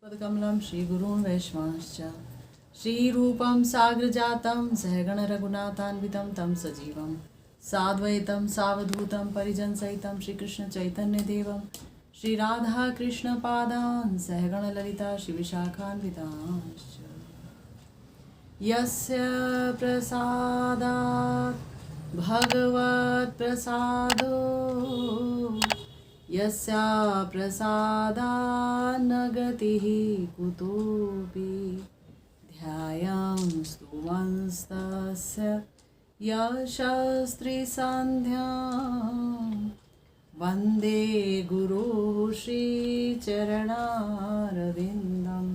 पदकमलं श्रीगुरून् वैष्णवांश्च श्रीरूपं साग्रजातं सहगण रघुनाथान्वितं तं सजीवं साद्वैतं सावधूतं परिजनसहितं श्रीकृष्णचैतन्यदेवं श्रीराधाकृष्णपादान् सहगण ललिता श्रीविशाखान्वितांश्च यस्य प्रसादात् भगवत्प्रसादो यस्या प्रसादान्न गतिः कुतोऽपि ध्यायां स्तुवंस्तस्य यशस्त्रिसन्ध्यां वन्दे गुरुः श्रीचरणारविन्दं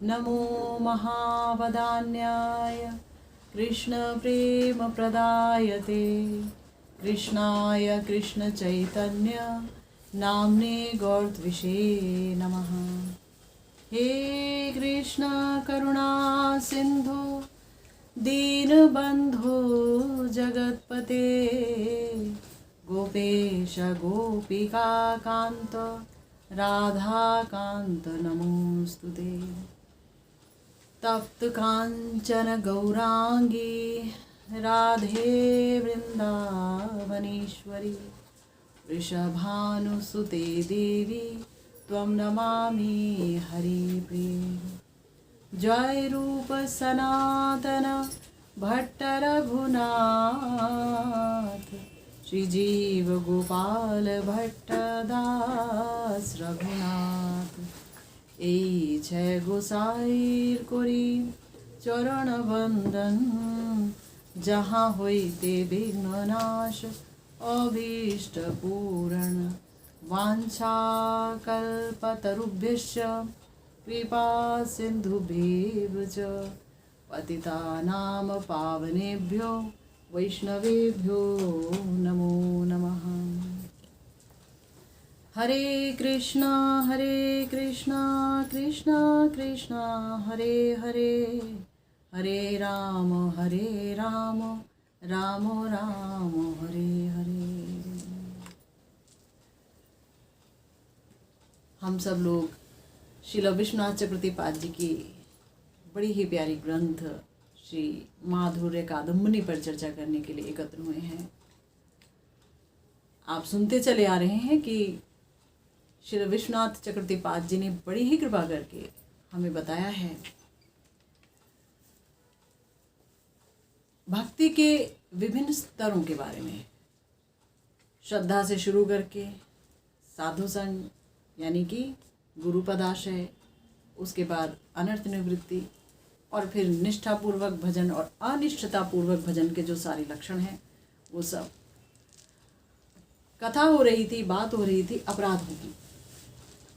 नमो महावदान्याय कृष्णप्रेमप्रदायते कृष्णाय कृष्णचैतन्य नाम्ने गौरत्विषे नमः। हे कृष्ण करुणा सिंधु दीनबंधो जगत्पते गोपेश गोपिका कांत राधा कांत नमोस्तुते। तप्त कांचन गौरांगी राधे वृंदावनेश्वरी वृषभानुसुते देवी त्वं नमामि हरिप्रिये। जय रूप सनातन भट्ट रघुनाथ श्रीजीव गोपाल भट्ट दास रघुनाथ। এই জয় গোসাইর করি চরণ বন্দন जहाँ होइते विघ्ननाश अभीष्ट पूरण वाञ्छाकल्पतरुभ्यश्च कृपा सिन्धुभ्येव च पतितानां पावनेभ्यो वैष्णवेभ्यो नमो नमः। हरे कृष्णा कृष्णा कृष्णा हरे हरे हरे राम राम राम हरे हरे। हम सब लोग श्रील विश्वनाथ चक्रवर्तीपाद जी की बड़ी ही प्यारी ग्रंथ श्री माधुर्य कादम्बनी पर चर्चा करने के लिए एकत्र हुए हैं। आप सुनते चले आ रहे हैं कि श्री विश्वनाथ चक्रवर्तीपाद जी ने बड़ी ही कृपा करके हमें बताया है भक्ति के विभिन्न स्तरों के बारे में, श्रद्धा से शुरू करके साधु संग यानी कि गुरुपदाश्रय, उसके बाद अनर्थ निवृत्ति और फिर निष्ठापूर्वक भजन और अनिष्ठतापूर्वक भजन के जो सारे लक्षण हैं वो सब। कथा हो रही थी, बात हो रही थी अपराधों की।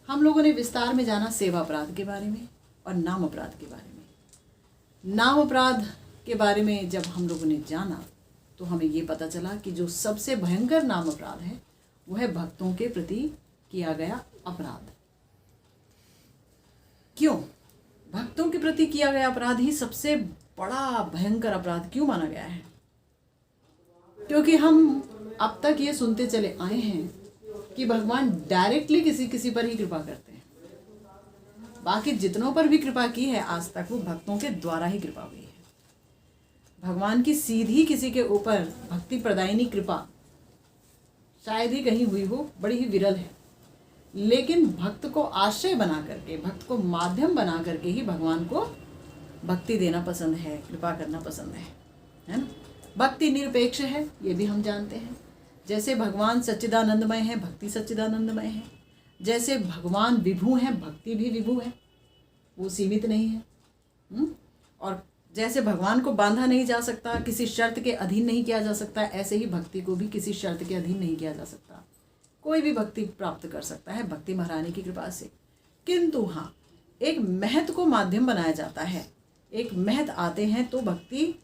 हम लोगों ने विस्तार में जाना सेवा अपराध के बारे में और नाम अपराध के बारे में। नाम अपराध के बारे में जब हम लोगों ने जाना तो हमें ये पता चला कि जो सबसे भयंकर नाम अपराध है वो है भक्तों के प्रति किया गया अपराध। क्यों? भक्तों के प्रति किया गया अपराध ही सबसे बड़ा भयंकर अपराध क्यों माना गया है? क्योंकि हम अब तक ये सुनते चले आए हैं कि भगवान डायरेक्टली किसी पर ही कृपा करते हैं। बाकी जितनों पर भी कृपा की है आज तक वो भक्तों के द्वारा ही कृपा हुई है। भगवान की सीधी किसी के ऊपर भक्ति प्रदायिनी कृपा शायद ही कहीं हुई हो, बड़ी ही विरल है। लेकिन भक्त को आश्रय बना करके, भक्त को माध्यम बना करके ही भगवान को भक्ति देना पसंद है, कृपा करना पसंद है ना। भक्ति निरपेक्ष है, ये भी हम जानते हैं। जैसे भगवान सच्चिदानंदमय है, भक्ति सच्चिदानंदमय है। जैसे भगवान विभु हैं, भक्ति भी विभु है, वो सीमित नहीं है। और जैसे भगवान को बांधा नहीं जा सकता, किसी शर्त के अधीन नहीं किया जा सकता, ऐसे ही भक्ति को भी किसी शर्त के अधीन नहीं किया जा सकता। कोई भी भक्ति प्राप्त कर सकता है भक्ति महारानी की कृपा से। किंतु हाँ, एक महत को माध्यम बनाया जाता है। एक महत आते हैं तो भक्ति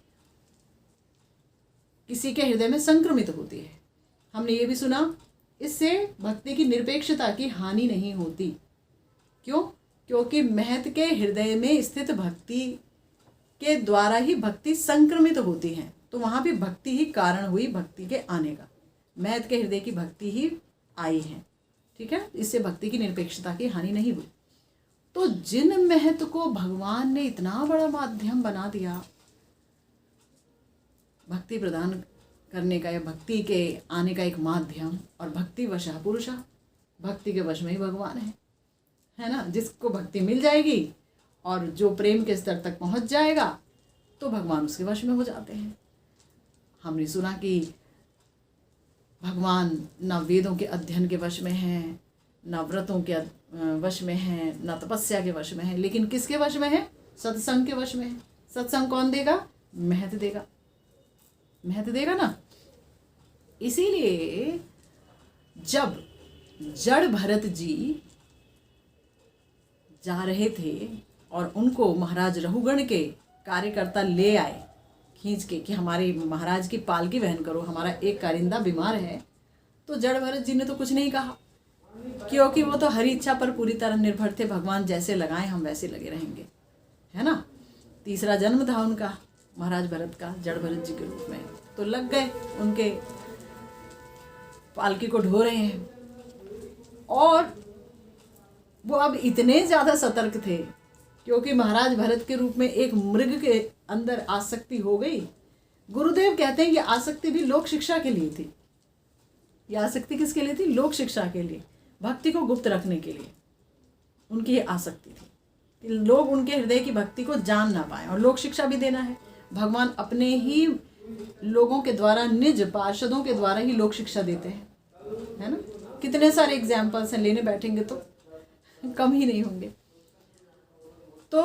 किसी के हृदय में संक्रमित होती है। हमने ये भी सुना, इससे भक्ति की निरपेक्षता की हानि नहीं होती। क्यों? क्योंकि महत के हृदय में स्थित भक्ति के द्वारा ही भक्ति संक्रमित होती है। तो वहाँ भी भक्ति ही कारण हुई भक्ति के आने का। महत के हृदय की भक्ति ही आई है, ठीक है। इससे भक्ति की निरपेक्षता की हानि नहीं हुई। तो जिन महत्व को भगवान ने इतना बड़ा माध्यम बना दिया भक्ति प्रदान करने का, या भक्ति के आने का एक माध्यम, और भक्ति वशः पुरुषः, भक्ति के वश में ही भगवान है ना। जिसको भक्ति मिल जाएगी और जो प्रेम के स्तर तक पहुंच जाएगा तो भगवान उसके वश में हो जाते हैं। हमने सुना कि भगवान न वेदों के अध्ययन के वश में हैं, न व्रतों के वश में हैं, न तपस्या के वश में हैं, लेकिन किसके वश में है? सत्संग के वश में है। सत्संग कौन देगा? महत देगा, महत देगा ना। इसीलिए जब जड़ भरत जी जा रहे थे और उनको महाराज रहुगण के कार्यकर्ता ले आए खींच के कि हमारे महाराज की पालकी वहन करो, हमारा एक कारिंदा बीमार है, तो जड़ भरत जी ने तो कुछ नहीं कहा, क्योंकि वो तो हरी इच्छा पर पूरी तरह निर्भर थे। भगवान जैसे लगाए हम वैसे लगे रहेंगे, है ना। तीसरा जन्म था उनका, महाराज भरत का, जड़ भरत जी के रूप में, तो लग गए उनके पालकी को ढो रहे हैं। और वो अब इतने ज़्यादा सतर्क थे क्योंकि महाराज भरत के रूप में एक मृग के अंदर आसक्ति हो गई। गुरुदेव कहते हैं कि आसक्ति भी लोक शिक्षा के लिए थी। ये आसक्ति किसके लिए थी? लोक शिक्षा के लिए, भक्ति को गुप्त रखने के लिए उनकी ये आसक्ति थी कि लोग उनके हृदय की भक्ति को जान ना पाए। और लोक शिक्षा भी देना है, भगवान अपने ही लोगों के द्वारा, निज पार्षदों के द्वारा ही लोक शिक्षा देते हैं, है ना। कितने सारे एग्जाम्पल्स हैं, लेने बैठेंगे तो कम ही नहीं होंगे। तो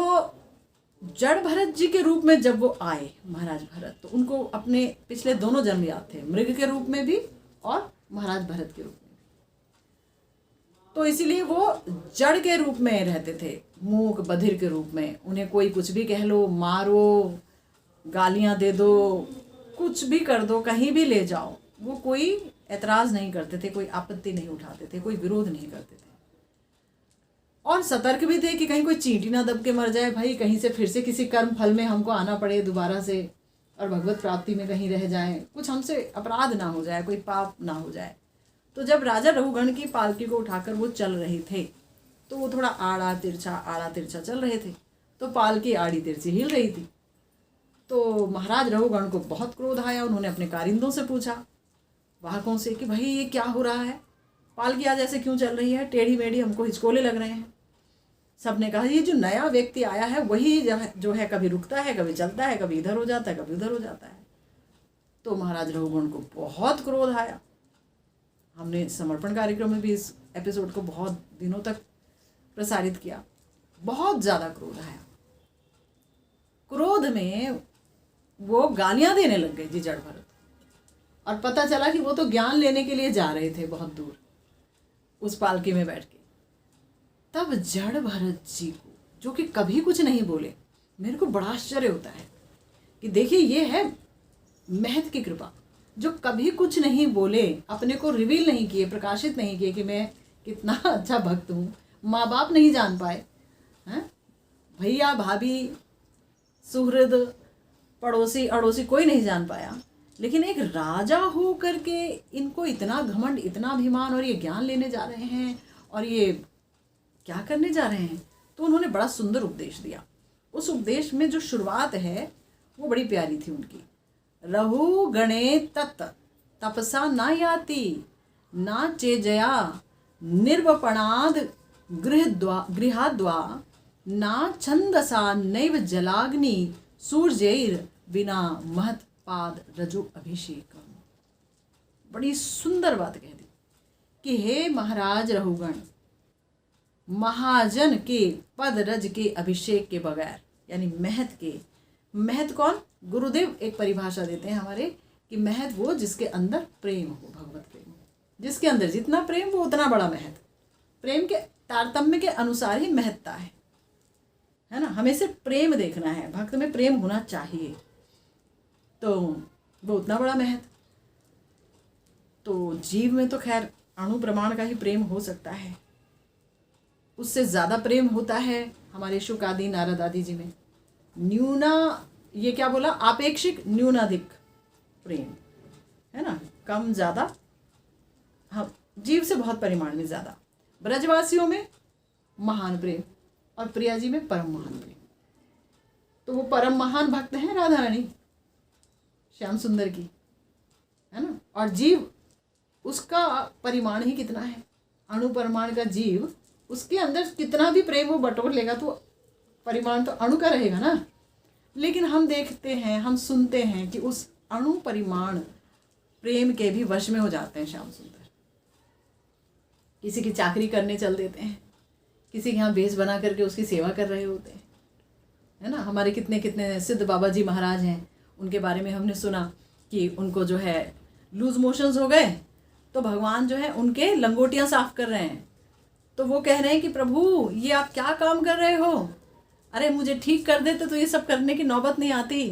जड़ भरत जी के रूप में जब वो आए महाराज भरत, तो उनको अपने पिछले दोनों जन्म याद थे, मृग के रूप में भी और महाराज भरत के रूप में भी। तो इसीलिए वो जड़ के रूप में रहते थे, मूक बधिर के रूप में। उन्हें कोई कुछ भी कह लो, मारो, गालियां दे दो, कुछ भी कर दो, कहीं भी ले जाओ, वो कोई एतराज़ नहीं करते थे, कोई आपत्ति नहीं उठाते थे, कोई विरोध नहीं करते थे। और सतर्क भी थे कि कहीं कोई चींटी ना दब के मर जाए भाई, कहीं से फिर से किसी कर्म फल में हमको आना पड़े दोबारा से, और भगवत प्राप्ति में कहीं रह जाए, कुछ हमसे अपराध ना हो जाए, कोई पाप ना हो जाए। तो जब राजा रहुगण की पालकी को उठाकर वो चल रहे थे तो वो थोड़ा आड़ा तिरछा चल रहे थे, तो पालकी आड़ी तिरछी हिल रही थी। तो महाराज रहुगण को बहुत क्रोध आया। उन्होंने अपने कारिंदों से पूछा, वाहकों से, कि भाई ये क्या हो रहा है, पालकी आज ऐसे क्यों चल रही है, टेढ़ी मेढ़ी, हमको हिचकोले लग रहे हैं। सबने कहा ये जो नया व्यक्ति आया है वही जो है कभी रुकता है, कभी चलता है, कभी इधर हो जाता है, कभी उधर हो जाता है। तो महाराज रहुगण को बहुत क्रोध आया। हमने समर्पण कार्यक्रम में भी इस एपिसोड को बहुत दिनों तक प्रसारित किया। बहुत ज़्यादा क्रोध आया। क्रोध में वो गालियां देने लग गए जी जड़ भरत। और पता चला कि वो तो ज्ञान लेने के लिए जा रहे थे बहुत दूर उस पालकी में बैठ के। तब जड़ भरत जी को, जो कि कभी कुछ नहीं बोले, मेरे को बड़ा आश्चर्य होता है कि देखिए ये है महत की कृपा, जो कभी कुछ नहीं बोले, अपने को रिवील नहीं किए, प्रकाशित नहीं किए कि मैं कितना अच्छा भक्त हूँ। माँ बाप नहीं जान पाए, हैं, भैया भाभी सुहृद पड़ोसी अड़ोसी कोई नहीं जान पाया, लेकिन एक राजा हो करके इनको इतना घमंड, इतना अभिमान, और ये ज्ञान लेने जा रहे हैं और ये क्या करने जा रहे हैं। तो उन्होंने बड़ा सुंदर उपदेश दिया। उस उपदेश में जो शुरुआत है वो बड़ी प्यारी थी उनकी। रहु गणे तत् तपसा न याति न चेजया निर्वपणाद गृहाद्वा न छंदसा नैव जलाग्नि सूर्यैर बिना महत पाद रजो अभिषेक। बड़ी सुंदर बात कह दी कि हे महाराज रहुगण, महाजन के पद रज के अभिषेक के बगैर, यानी महत के, महत कौन? गुरुदेव एक परिभाषा देते हैं हमारे कि महत वो जिसके अंदर प्रेम हो, भगवत प्रेम हो, जिसके अंदर जितना प्रेम वो उतना बड़ा महत। प्रेम के तारतम्य के अनुसार ही महत्ता है ना। हमें सिर्फ प्रेम देखना है, भक्त में प्रेम होना चाहिए, तो वो उतना बड़ा महत। तो जीव में तो खैर अणु प्रमाण का ही प्रेम हो सकता है, उससे ज़्यादा प्रेम होता है हमारे शुक आदि नारद आदि जी में। न्यूना, ये क्या बोला, आपेक्षिक न्यूनाधिक प्रेम, है ना, कम ज़्यादा, हाँ, जीव से बहुत परिमाण में ज़्यादा। ब्रजवासियों में महान प्रेम, और प्रिया जी में परम महान प्रेम। तो वो परम महान भक्त हैं राधा रानी श्याम सुंदर की, है ना। और जीव उसका परिमाण ही कितना है, अणु परिमाण का जीव, उसके अंदर कितना भी प्रेम वो बटोर लेगा तो परिमाण तो अणु का रहेगा ना। लेकिन हम देखते हैं, हम सुनते हैं कि उस अणु परिमाण प्रेम के भी वश में हो जाते हैं श्याम सुंदर। किसी की चाकरी करने चल देते हैं, किसी के यहाँ बेस बना करके उसकी सेवा कर रहे होते हैं, है ना। हमारे कितने कितने सिद्ध बाबा जी महाराज हैं, उनके बारे में हमने सुना कि उनको जो है लूज मोशंस हो गए तो भगवान जो है उनके लंगोटियाँ साफ कर रहे हैं। तो वो कह रहे हैं कि प्रभु ये आप क्या काम कर रहे हो, अरे मुझे ठीक कर देते तो ये सब करने की नौबत नहीं आती।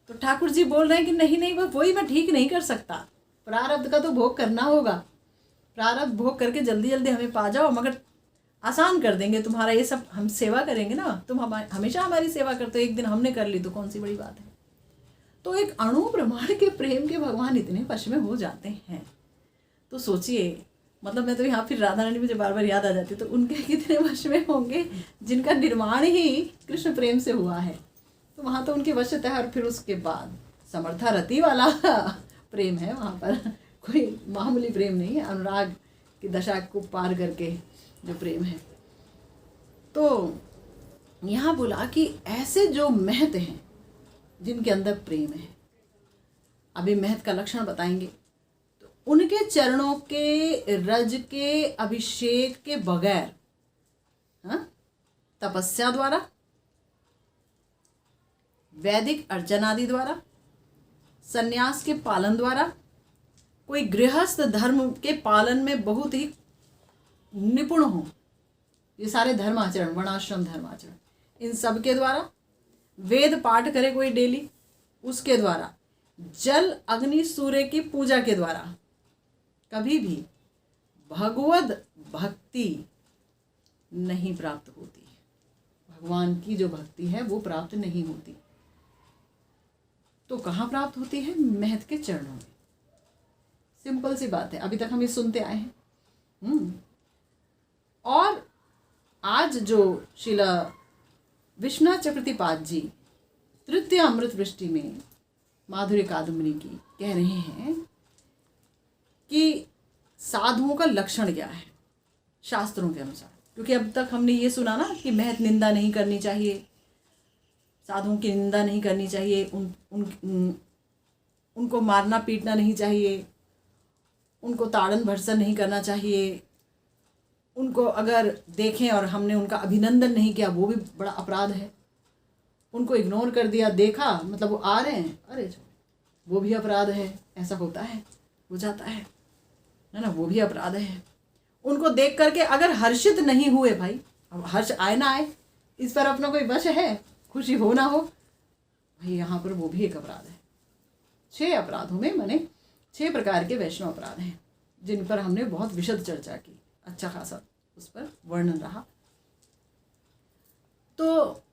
तो ठाकुर जी बोल रहे हैं कि नहीं नहीं, वही मैं ठीक नहीं कर सकता, प्रारब्ध का तो भोग करना होगा, प्रारब्ध भोग करके जल्दी जल्दी हमें पा जाओ, मगर आसान कर देंगे तुम्हारा ये सब, हम सेवा करेंगे ना, तुम हमेशा हमारी सेवा करते हो, एक दिन हमने कर ली तो कौन सी बड़ी बात है। तो एक अणु प्रमाण के प्रेम के भगवान इतने वश में हो जाते हैं। तो सोचिए, मतलब मैं तो यहाँ फिर राधा रानी मुझे बार बार याद आ जाती, तो उनके कितने वश में होंगे जिनका निर्माण ही कृष्ण प्रेम से हुआ है। तो वहाँ तो उनके वश है। और फिर उसके बाद समर्था रति वाला प्रेम है वहाँ पर, कोई मामूली प्रेम नहीं है, अनुराग की दशा को पार करके जो प्रेम है। तो यहाँ बोला कि ऐसे जो महत हैं जिनके अंदर प्रेम है, अभी महत का लक्षण बताएंगे, तो उनके चरणों के रज के अभिषेक के बगैर, हाँ, तपस्या द्वारा, वैदिक अर्चन आदि द्वारा, सन्यास के पालन द्वारा, कोई गृहस्थ धर्म के पालन में बहुत ही निपुण हो, ये सारे धर्म आचरण, वर्णाश्रम धर्म आचरण, इन सब के द्वारा, वेद पाठ करे कोई डेली उसके द्वारा, जल अग्नि सूर्य की पूजा के द्वारा कभी भी भगवद भक्ति नहीं प्राप्त होती है। भगवान की जो भक्ति है वो प्राप्त नहीं होती। तो कहाँ प्राप्त होती है? महत के चरणों में। सिंपल सी बात है, अभी तक हम ये सुनते आए हैं। और आज जो शिला विश्वनाथ चक्रवर्तीपाद जी तृतीय अमृत वृष्टि में माधुर्य कादम्बरी की कह रहे हैं कि साधुओं का लक्षण क्या है शास्त्रों के अनुसार। क्योंकि अब तक हमने ये सुना ना कि महत निंदा नहीं करनी चाहिए, साधुओं की निंदा नहीं करनी चाहिए, उनको मारना पीटना नहीं चाहिए, उनको ताड़न भर्सन नहीं करना चाहिए, उनको अगर देखें और हमने उनका अभिनंदन नहीं किया वो भी बड़ा अपराध है, उनको इग्नोर कर दिया, देखा मतलब वो आ रहे हैं, अरे वो भी अपराध है। ऐसा होता है, हो जाता है ना, वो भी अपराध है। उनको देख करके अगर हर्षित नहीं हुए, भाई अब हर्ष आए ना आए इस पर अपना कोई वश है, खुशी हो ना हो, भाई यहाँ पर वो भी एक अपराध है। 6 अपराधों में माने 6 प्रकार के वैष्णव अपराध हैं जिन पर हमने बहुत विशद चर्चा की, अच्छा खासा उस पर वर्णन रहा। तो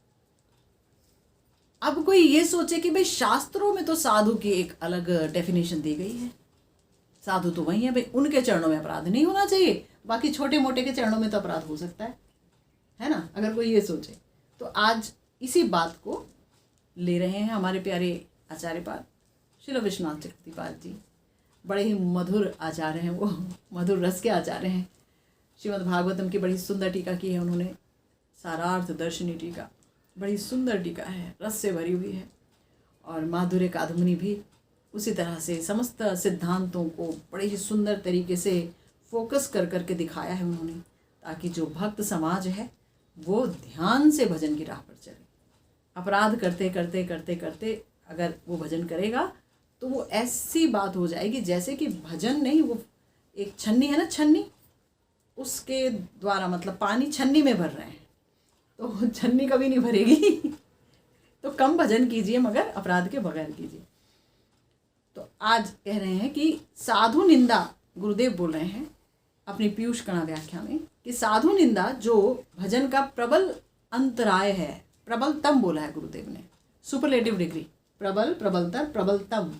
अब कोई ये सोचे कि भाई शास्त्रों में तो साधु की एक अलग डेफिनेशन दी गई है, साधु तो वही है भाई, उनके चरणों में अपराध नहीं होना चाहिए, बाकी छोटे मोटे के चरणों में तो अपराध हो सकता है ना, अगर कोई ये सोचे। तो आज इसी बात को ले रहे हैं हमारे प्यारे आचार्यपाद श्रील विश्वनाथ चक्रवर्तीपाद जी। बड़े ही मधुर आचार्य हैं वो, मधुर रस के आचार्य हैं। श्रीमद् भागवतम की बड़ी सुंदर टीका की है उन्होंने, सारार्थ दर्शनी टीका, बड़ी सुंदर टीका है, रस से भरी हुई है। और माधुर्य कादम्बरी भी उसी तरह से समस्त सिद्धांतों को बड़े ही सुंदर तरीके से फोकस कर करके दिखाया है उन्होंने, ताकि जो भक्त समाज है वो ध्यान से भजन की राह पर चले। अपराध करते करते करते करते अगर वो भजन करेगा तो वो ऐसी बात हो जाएगी जैसे कि भजन नहीं, वो एक छन्नी है ना, छन्नी, उसके द्वारा मतलब पानी छन्नी में भर रहे हैं तो छन्नी कभी नहीं भरेगी। तो कम भजन कीजिए मगर अपराध के बगैर कीजिए। तो आज कह रहे हैं कि साधु निंदा, गुरुदेव बोल रहे हैं अपनी पीयूष कणा व्याख्या में कि साधु निंदा जो भजन का प्रबल अंतराय है, प्रबलतम बोला है गुरुदेव ने, सुपरलेटिव डिग्री, प्रबल, प्रबलतर, प्रबलतम।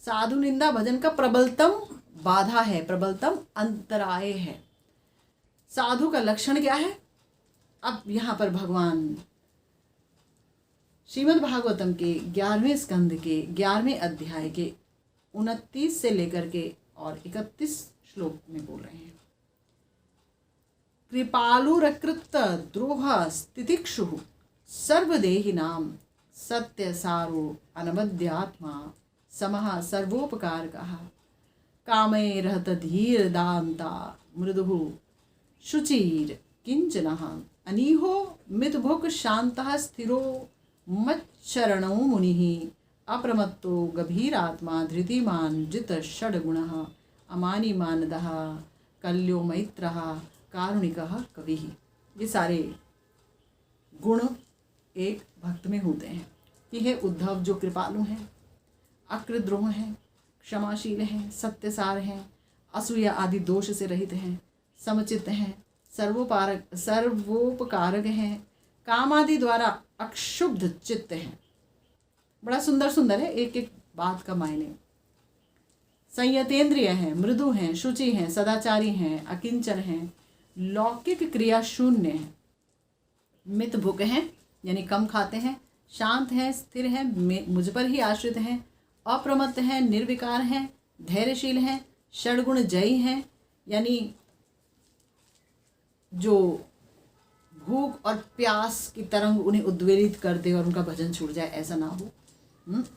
साधु निंदा भजन का प्रबलतम बाधा है, प्रबलतम अंतराय है। साधु का लक्षण क्या है? अब यहाँ पर भगवान श्रीमद् भागवतम के 11वें स्कंद के 11वें अध्याय के 29 से लेकर के और 31 श्लोक में बोल रहे हैं। कृपालुरकृत द्रोह स्थितिक्षु सर्वदेहिनां सत्यसारो अनवद्यात्मा समः सर्वोपकारकः कामैरहत धीर दान्ता मृदुः शुचिर किंचनः अनीहो मितभुक् शान्तः स्थिरो मच्चरणो मुनिः अप्रमत्तो गभीरात्मा धृतिमान् जित षड्गुणः अमानी मानदः कल्यो मैत्रः कारुणिकः कविः। ये सारे गुण एक भक्त में होते हैं कि हे उद्धव, जो कृपालु हैं, अकृद्रोह हैं, क्षमाशील हैं, सत्यसार हैं, असूया आदि दोष से रहित हैं, समचित्त हैं, सर्वोपकारक हैं, काम आदि द्वारा अक्षुब्ध चित्त हैं। बड़ा सुंदर सुंदर है एक एक बात का मायने। संयतेंद्रिय हैं, मृदु हैं, शुचि हैं, सदाचारी हैं, अकिंचन हैं, लौकिक क्रिया शून्य हैं, मित भुक हैं यानी कम खाते हैं, शांत हैं, स्थिर हैं, मुझ पर ही आश्रित हैं, अप्रमत्त हैं, निर्विकार हैं, धैर्यशील हैं, षड्गुण जयी हैं यानी जो भूख और प्यास की तरंग उन्हें उद्वेलित कर दे और उनका भजन छूट जाए, ऐसा ना हो।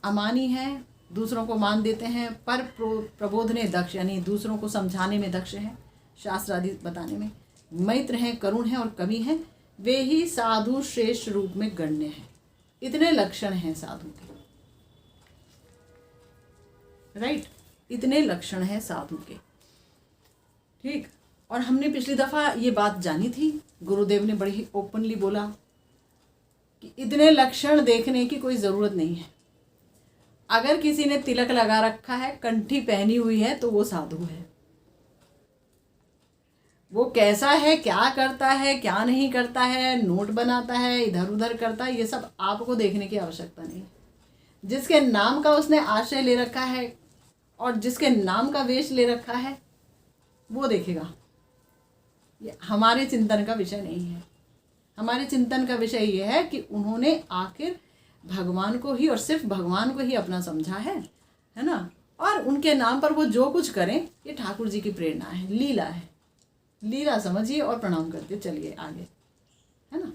अमानी हैं, दूसरों को मान देते हैं, पर प्रबोधने दक्ष यानी दूसरों को समझाने में दक्ष हैं, शास्त्र आदि बताने में। मैत्र हैं, करुण हैं और कवि हैं, वे ही साधु श्रेष्ठ रूप में गण्य हैं। इतने लक्षण हैं साधु के, राइट, इतने लक्षण हैं साधु के, ठीक। और हमने पिछली दफ़ा ये बात जानी थी, गुरुदेव ने बड़ी ही ओपनली बोला कि इतने लक्षण देखने की कोई ज़रूरत नहीं है। अगर किसी ने तिलक लगा रखा है, कंठी पहनी हुई है, तो वो साधु है। वो कैसा है, क्या करता है, क्या नहीं करता है, नोट बनाता है, इधर उधर करता है, ये सब आपको देखने की आवश्यकता नहीं। जिसके नाम का उसने आश्रय ले रखा है और जिसके नाम का वेश ले रखा है वो देखेगा। ये हमारे चिंतन का विषय नहीं है। हमारे चिंतन का विषय ये है कि उन्होंने आखिर भगवान को ही और सिर्फ भगवान को ही अपना समझा है ना। और उनके नाम पर वो जो कुछ करें, ये ठाकुर जी की प्रेरणा है, लीला है। लीला समझिए और प्रणाम करते चलिए आगे, है ना।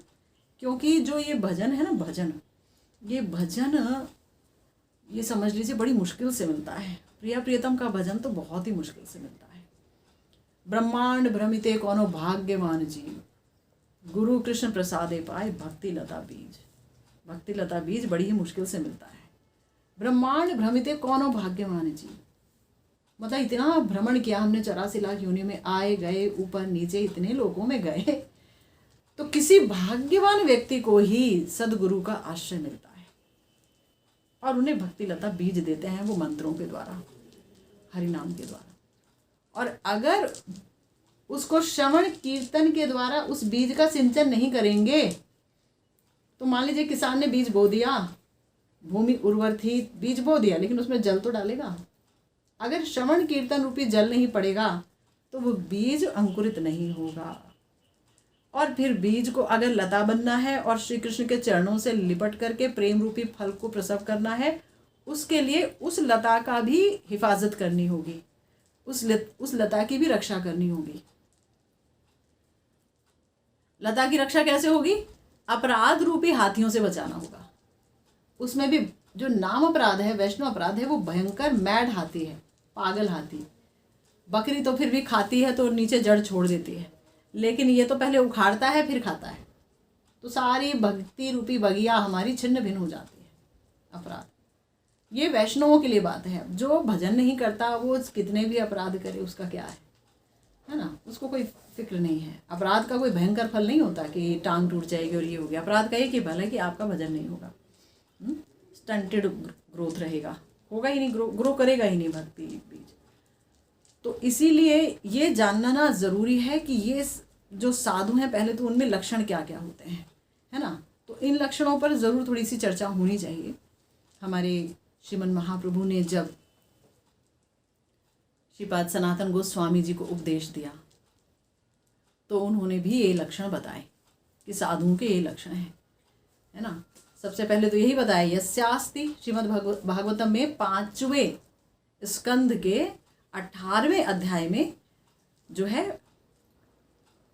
क्योंकि जो ये भजन है ना, भजन, ये भजन ये समझ लीजिए बड़ी मुश्किल से मिलता है। प्रिया प्रियतम का भजन तो बहुत ही मुश्किल से मिलता है। ब्रह्मांड भ्रमिते कौनो भाग्यवान जीव, गुरु कृष्ण प्रसादे पाए भक्ति लता बीज। भक्ति लता बीज बड़ी ही मुश्किल से मिलता है। ब्रह्मांड भ्रमिते कौनो भाग्यवान जीव, मतलब इतना भ्रमण किया हमने 84 लाख योनि में, आए गए, ऊपर नीचे इतने लोगों में गए, तो किसी भाग्यवान व्यक्ति को ही सदगुरु का आश्रय मिलता है और उन्हें भक्ति लता बीज देते हैं वो मंत्रों के द्वारा, हरिनाम के द्वारा। और अगर उसको श्रवण कीर्तन के द्वारा उस बीज का सिंचन नहीं करेंगे, तो मान लीजिए किसान ने बीज बो दिया, भूमि उर्वर थी, बीज बो दिया, लेकिन उसमें जल तो डालेगा। अगर श्रवण कीर्तन रूपी जल नहीं पड़ेगा तो वो बीज अंकुरित नहीं होगा। और फिर बीज को अगर लता बनना है और श्री कृष्ण के चरणों से लिपट करके प्रेम रूपी फल को प्रसव करना है, उसके लिए उस लता का भी हिफाजत करनी होगी, उस लता की भी रक्षा करनी होगी। लता की रक्षा कैसे होगी? अपराध रूपी हाथियों से बचाना होगा। उसमें भी जो नाम अपराध है, वैष्णव अपराध है, वो भयंकर मैड हाथी है, पागल हाथी। बकरी तो फिर भी खाती है तो नीचे जड़ छोड़ देती है, लेकिन ये तो पहले उखाड़ता है फिर खाता है। तो सारी भक्ति रूपी बगिया हमारी छिन्न भिन्न हो जाती है। अपराध, ये वैष्णवों के लिए बात है। जो भजन नहीं करता वो कितने भी अपराध करे, उसका क्या है ना, उसको कोई फिक्र नहीं है। अपराध का कोई भयंकर फल नहीं होता कि टांग टूट जाएगी और ये हो गया। अपराध का एक ही फल है कि आपका भजन नहीं होगा, स्टंटेड ग्रोथ रहेगा, होगा ही नहीं, ग्रो करेगा ही नहीं भक्ति बीज। तो इसीलिए ये जानना ना ज़रूरी है कि ये जो साधु हैं, पहले तो उनमें लक्षण क्या क्या होते हैं, है ना। तो इन लक्षणों पर ज़रूर थोड़ी सी चर्चा होनी चाहिए। हमारे श्रीमन महाप्रभु ने जब श्रीपाद सनातन गोस्वामी जी को उपदेश दिया तो उन्होंने भी ये लक्षण बताए कि कि साधुओं के ये लक्षण है ना। सबसे पहले तो यही बताया, यस्यास्ति श्रीमद् भागवतम में 5वें स्कंद के 18वें अध्याय में जो है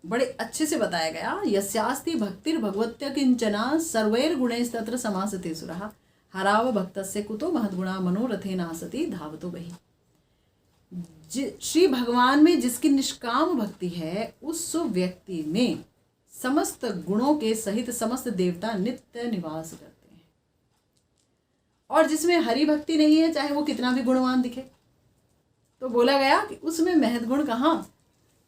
बड़े अच्छे से बताया गया, यस्यास्ति भक्तिर् भगवत्य किंचना सर्वैर्गुणैस्तत्र समासते सुरः हराव भक्तस्य कुतो महद्गुणा मनोरथे नासति धावतो बहि। श्री भगवान में जिसकी निष्काम भक्ति है उस व्यक्ति में समस्त गुणों के सहित समस्त देवता नित्य निवास करते हैं। और जिसमें हरि भक्ति नहीं है, चाहे वो कितना भी गुणवान दिखे, तो बोला गया कि उसमें महद्गुण कहाँ,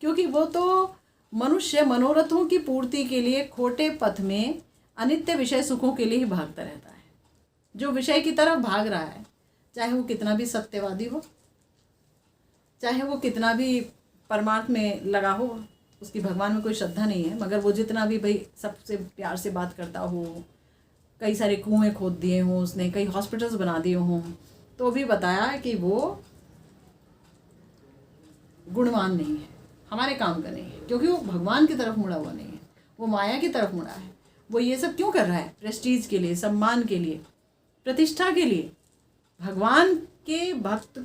क्योंकि वो तो मनुष्य मनोरथों की पूर्ति के लिए खोटे पथ में अनित्य विषय सुखों के लिए ही भागता रहता है। जो विषय की तरफ भाग रहा है, चाहे वो कितना भी सत्यवादी हो, चाहे वो कितना भी परमार्थ में लगा हो, उसकी भगवान में कोई श्रद्धा नहीं है, मगर वो जितना भी भाई सबसे प्यार से बात करता हो, कई सारे कुएं खोद दिए हों उसने, कई हॉस्पिटल्स बना दिए हों, तो भी बताया कि वो गुणवान नहीं है, हमारे काम का नहीं है, क्योंकि वो भगवान की तरफ मुड़ा हुआ नहीं है, वो माया की तरफ मुड़ा है। वो ये सब क्यों कर रहा है? प्रेस्टीज के लिए, सम्मान के लिए, प्रतिष्ठा के लिए। भगवान के भक्त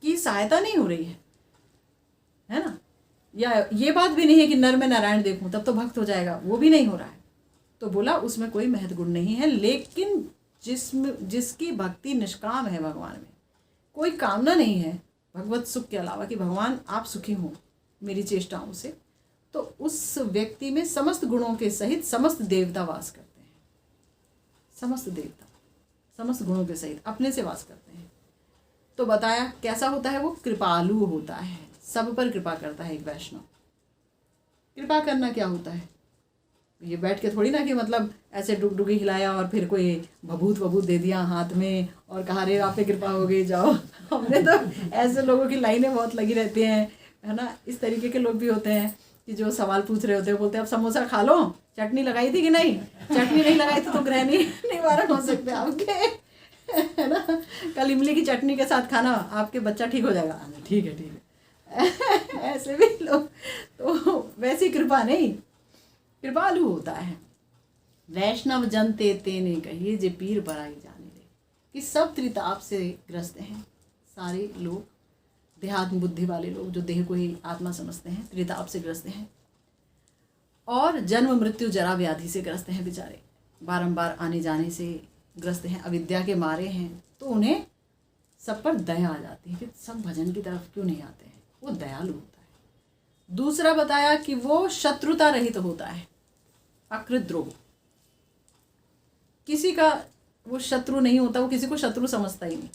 की सहायता नहीं हो रही है ना। या ये बात भी नहीं है कि नर में नारायण देखूं तब तो भक्त हो जाएगा, वो भी नहीं हो रहा है। तो बोला उसमें कोई महत्वगुण नहीं है, लेकिन जिसकी भक्ति निष्काम है, भगवान में कोई कामना नहीं है भगवत सुख के अलावा कि भगवान आप सुखी हों मेरी चेष्टाओं से, तो उस व्यक्ति में समस्त गुणों के सहित समस्त देवता वास करते हैं। समस्त देवता समस्त गुणों के सहित अपने से वास करते हैं। तो बताया कैसा होता है, वो कृपालु होता है, सब पर कृपा करता है। एक वैष्णव कृपा करना क्या होता है? ये बैठ के थोड़ी ना कि मतलब ऐसे डुगडुगी हिलाया और फिर कोई भभूत दे दिया हाथ में और कहा रे आप पे कृपा हो गई जाओ। हमने तो ऐसे लोगों की लाइनें बहुत लगी रहती हैं, है ना। इस तरीके के लोग भी होते हैं कि जो सवाल पूछ रहे होते हैं, बोलते हैं आप समोसा खा लो, चटनी लगाई थी कि नहीं? चटनी नहीं लगाई थी तो ग्रह निवारण हो सकते आपके, है ना। कल इमली की चटनी के साथ खाना, आपके बच्चा ठीक हो जाएगा। ठीक है ऐसे भी लोग, तो वैसी कृपा नहीं, कृपालु होता है। वैष्णव जन तेने कहिए जे पीर बराई जाने दे, कि सब त्रिताप से ग्रस्त हैं सारे लोग, देहात्म बुद्धि वाले लोग जो देह को ही आत्मा समझते हैं, त्रिताप से ग्रस्त हैं और जन्म मृत्यु जरा व्याधि से ग्रस्त हैं बेचारे, बारंबार आने जाने से ग्रस्त हैं, अविद्या के मारे हैं। तो उन्हें सब पर दया आ जाती है कि सब भजन की तरफ क्यों नहीं आते हैं। वो दयालु होता है। दूसरा बताया कि वो शत्रुता रहित होता है, अकृद्रोह, किसी का वो शत्रु नहीं होता, वो किसी को शत्रु समझता ही नहीं।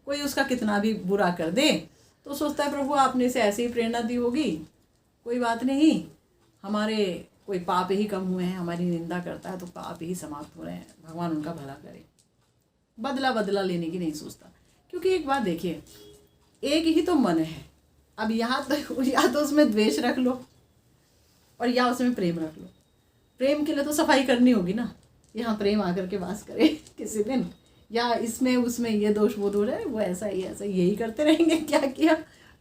कोई उसका कितना भी बुरा कर दे तो सोचता है प्रभु आपने से ऐसे ही प्रेरणा दी होगी, कोई बात नहीं, हमारे कोई पाप ही कम हुए हैं, हमारी निंदा करता है तो पाप ही समाप्त हो रहे हैं, भगवान उनका भला करे। बदला लेने की नहीं सोचता, क्योंकि एक बात देखिए, एक ही तो मन है। अब या तो उसमें द्वेष रख लो और या उसमें प्रेम रख लो। प्रेम के लिए तो सफाई करनी होगी ना, यहाँ प्रेम आकर के वास करे किसी दिन, या इसमें उसमें ये दोष वो दोष है, वो ऐसा यही करते रहेंगे, क्या किया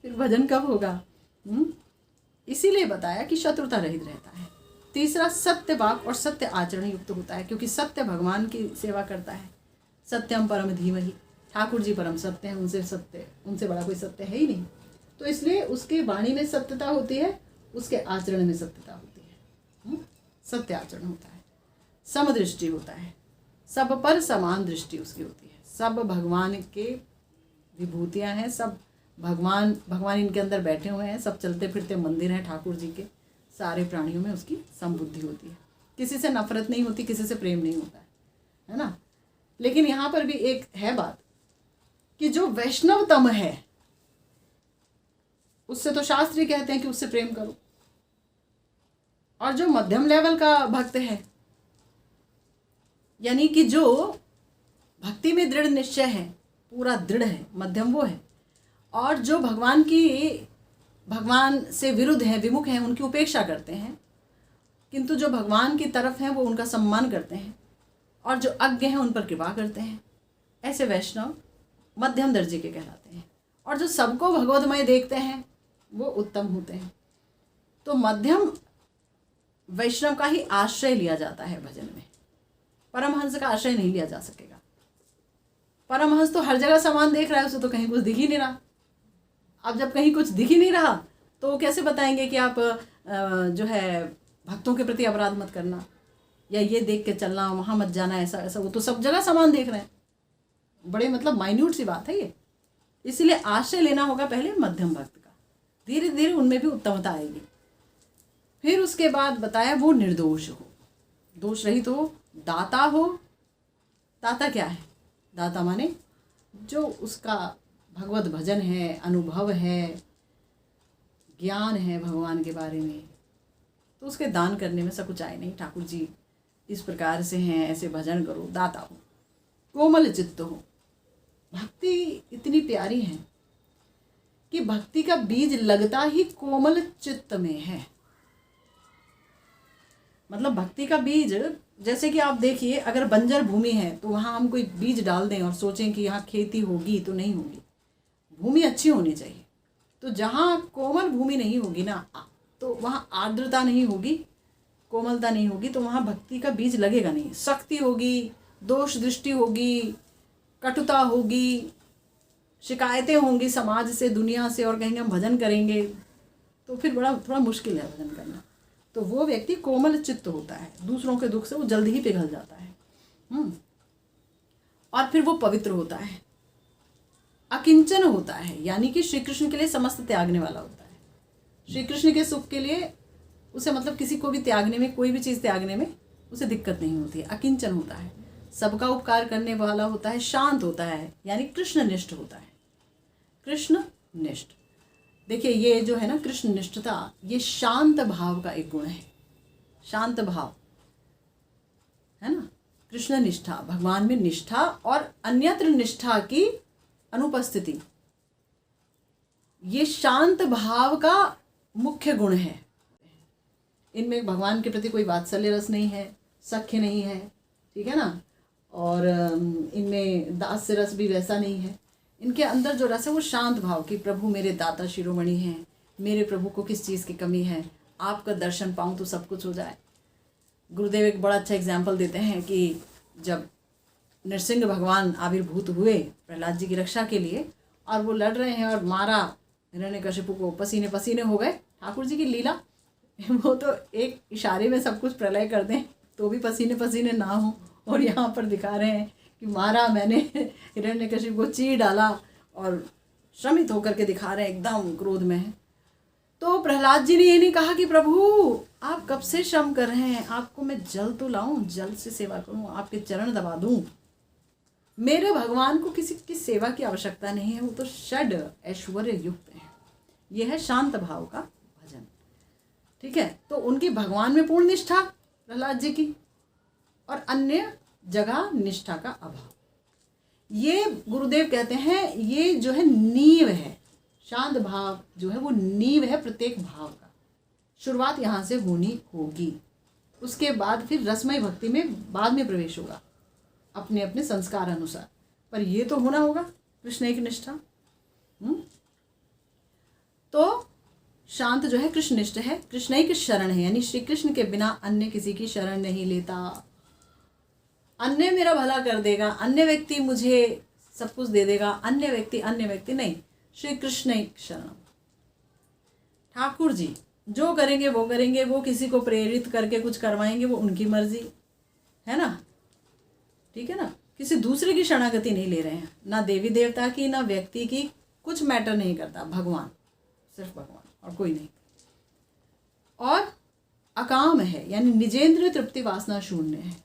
फिर भजन कब होगा। इसीलिए बताया कि शत्रुता रहित रहता है। तीसरा सत्य वाक और सत्य आचरण युक्त होता है, क्योंकि सत्य भगवान की सेवा करता है। सत्यम परम धीमहि, ठाकुर जी परम सत्य हैं, उनसे बड़ा कोई सत्य है ही नहीं। तो इसलिए उसके वाणी में सत्यता होती है, उसके आचरण में सत्यता होती है, सत्य आचरण होता है, समदृष्टि होता है, सब पर समान दृष्टि उसकी होती है। सब भगवान के विभूतियाँ हैं, सब भगवान इनके अंदर बैठे हुए हैं, सब चलते फिरते मंदिर हैं ठाकुर जी के। सारे प्राणियों में उसकी समबुद्धि होती है, किसी से नफरत नहीं होती, किसी से प्रेम नहीं होता है ना। लेकिन यहाँ पर भी एक है बात कि जो वैष्णवतम है उससे तो शास्त्र ही कहते हैं कि उससे प्रेम करो, और जो मध्यम लेवल का भक्त है, यानी कि जो भक्ति में दृढ़ निश्चय है, पूरा दृढ़ है, मध्यम वो है, और जो भगवान से विरुद्ध हैं, विमुख हैं, उनकी उपेक्षा करते हैं, किंतु जो भगवान की तरफ हैं वो उनका सम्मान करते हैं, और जो अज्ञ हैं उन पर कृपा करते हैं, ऐसे वैष्णव मध्यम दर्जे के कहलाते हैं। और जो सबको भगवतमय देखते हैं वो उत्तम होते हैं। तो मध्यम वैष्णव का ही आश्रय लिया जाता है भजन में। परमहंस का आश्रय नहीं लिया जा सकेगा। परमहंस तो हर जगह सामान देख रहा है, उसे तो कहीं कुछ दिख ही नहीं रहा। अब जब कहीं कुछ दिख ही नहीं रहा तो वो कैसे बताएंगे कि आप जो है भक्तों के प्रति अपराध मत करना, या ये देख के चलना, वहाँ मत जाना, ऐसा ऐसा। वो तो सब जगह सामान देख रहे हैं। बड़े मतलब माइन्यूट सी बात है ये। इसलिए आश्रय लेना होगा पहले मध्यम भक्त का, धीरे धीरे उनमें भी उत्तमता आएगी। फिर उसके बाद बताया वो निर्दोष हो, दोष रहित हो, दाता हो। दाता क्या है? दाता माने जो उसका भगवत भजन है, अनुभव है, ज्ञान है भगवान के बारे में, तो उसके दान करने में सकुचाए नहीं। ठाकुर जी इस प्रकार से हैं, ऐसे भजन करो। दाता हो, कोमल चित्त हो। भक्ति इतनी प्यारी है कि भक्ति का बीज लगता ही कोमल चित्त में है। मतलब भक्ति का बीज, जैसे कि आप देखिए, अगर बंजर भूमि है तो वहाँ हम कोई बीज डाल दें और सोचें कि यहाँ खेती होगी, तो नहीं होगी। भूमि अच्छी होनी चाहिए। तो जहाँ कोमल भूमि नहीं होगी ना, तो वहाँ आर्द्रता नहीं होगी, कोमलता नहीं होगी, तो वहाँ भक्ति का बीज लगेगा नहीं। शक्ति होगी, दोष दृष्टि होगी, कटुता होगी, शिकायतें होंगी समाज से, दुनिया से, और कहेंगे हम भजन करेंगे, तो फिर थोड़ा मुश्किल है भजन करना। तो वो व्यक्ति कोमल चित्त होता है, दूसरों के दुख से वो जल्दी ही पिघल जाता है। और फिर वो पवित्र होता है, अकिंचन होता है, यानी कि श्री कृष्ण के लिए समस्त त्यागने वाला होता है। श्री कृष्ण के सुख के लिए उसे मतलब किसी को भी त्यागने में, कोई भी चीज़ त्यागने में उसे दिक्कत नहीं होती है। अकिंचन होता है, सबका उपकार करने वाला होता है, शांत होता है, यानी कृष्णनिष्ठ होता है। कृष्णनिष्ठ, देखिए ये जो है ना कृष्णनिष्ठता, ये शांत भाव का एक गुण है। शांत भाव है ना, कृष्ण निष्ठा, भगवान में निष्ठा और अन्यत्र निष्ठा की अनुपस्थिति, ये शांत भाव का मुख्य गुण है। इनमें भगवान के प्रति कोई वात्सल्य रस नहीं है, सख्य नहीं है, ठीक है ना, और इनमें दास्य रस भी वैसा नहीं है। इनके अंदर जो रस है वो शांत भाव की, प्रभु मेरे दाता शिरोमणि हैं, मेरे प्रभु को किस चीज़ की कमी है, आपका दर्शन पाऊँ तो सब कुछ हो जाए। गुरुदेव एक बड़ा अच्छा एग्जाम्पल देते हैं कि जब नरसिंह भगवान आविर्भूत हुए प्रहलाद जी की रक्षा के लिए, और वो लड़ रहे हैं और मारा हिरण्यकशिपु को, पसीने पसीने हो गए। ठाकुर जी की लीला, वो तो एक इशारे में सब कुछ प्रलय कर दें तो भी पसीने पसीने ना हो, और यहाँ पर दिखा रहे हैं कि मारा मैंने हिरण्यकशिपु को, चीर डाला, और श्रमित होकर के दिखा रहे हैं एकदम क्रोध में है। तो प्रहलाद जी ने ये नहीं कहा कि प्रभु आप कब से श्रम कर रहे हैं, आपको मैं जल तो लाऊं, जल से सेवा करूं, आपके चरण दबा दूं। मेरे भगवान को किसी की सेवा की आवश्यकता नहीं है, वो तो षड ऐश्वर्य युक्त है। यह है शांत भाव का भजन, ठीक है। तो उनकी भगवान में पूर्ण निष्ठा प्रहलाद जी की, और अन्य जगह निष्ठा का अभाव। ये गुरुदेव कहते हैं ये जो है नींव है, शांत भाव जो है वो नींव है प्रत्येक भाव का। शुरुआत यहाँ से होनी होगी, उसके बाद फिर रसमय भक्ति में बाद में प्रवेश होगा अपने अपने संस्कार अनुसार, पर ये तो होना होगा कृष्ण एक निष्ठा। तो शांत जो है कृष्णनिष्ठ है, कृष्ण एक शरण है, यानी श्री कृष्ण के बिना अन्य किसी की शरण नहीं लेता। अन्य मेरा भला कर देगा, अन्य व्यक्ति मुझे सब कुछ दे देगा, अन्य व्यक्ति नहीं, श्री कृष्ण एक शरण। ठाकुर जी जो करेंगे वो करेंगे, वो किसी को प्रेरित करके कुछ करवाएंगे, वो उनकी मर्जी है ना, ठीक है ना। किसी दूसरे की शरणागति नहीं ले रहे हैं, ना देवी देवता की, ना व्यक्ति की, कुछ मैटर नहीं करता, भगवान, सिर्फ भगवान और कोई नहीं। और अकाम है, यानी निजेंद्रिय तृप्ति वासना शून्य है,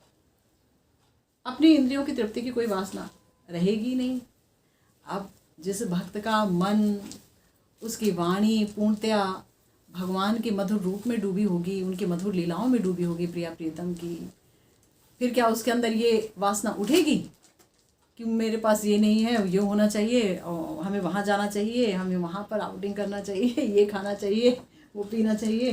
अपनी इंद्रियों की तृप्ति की कोई वासना रहेगी नहीं। अब जिस भक्त का मन, उसकी वाणी पूर्णतया भगवान के मधुर रूप में डूबी होगी, उनकी मधुर लीलाओं में डूबी होगी प्रिया प्रियतम की, फिर क्या उसके अंदर ये वासना उठेगी कि मेरे पास ये नहीं है, ये होना चाहिए, और हमें वहाँ जाना चाहिए, हमें वहाँ पर आउटिंग करना चाहिए, ये खाना चाहिए, वो पीना चाहिए,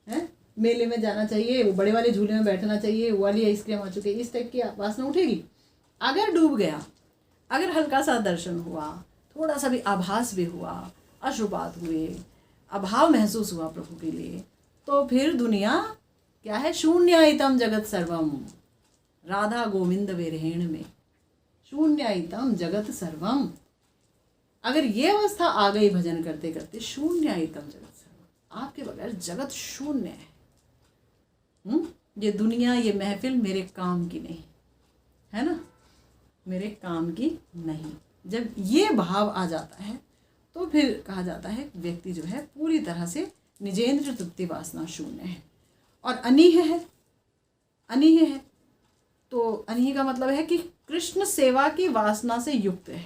हैं, मेले में जाना चाहिए, वो बड़े वाले झूले में बैठना चाहिए, वो वाली आइसक्रीम आ चुकी है, इस टाइप की वासना उठेगी। अगर डूब गया, अगर हल्का सा दर्शन हुआ, थोड़ा सा भी आभास भी हुआ, अश्रुपात हुए, अभाव महसूस हुआ प्रभु के लिए, तो फिर दुनिया क्या है? शून्यायतम जगत सर्वम, राधा गोविंद विरहेण में शून्यायतम जगत सर्वम। अगर ये अवस्था आ गई भजन करते करते, शून्यायतम जगत सर्वम, आपके बगैर जगत शून्य है। ये दुनिया, ये महफिल मेरे काम की नहीं है ना, मेरे काम की नहीं। जब ये भाव आ जाता है तो फिर कहा जाता है व्यक्ति जो है पूरी तरह से निजेंद्र तृप्ति वासना शून्य है और अनीह है। अनीह है तो अनीह का मतलब है कि कृष्ण सेवा की वासना से युक्त है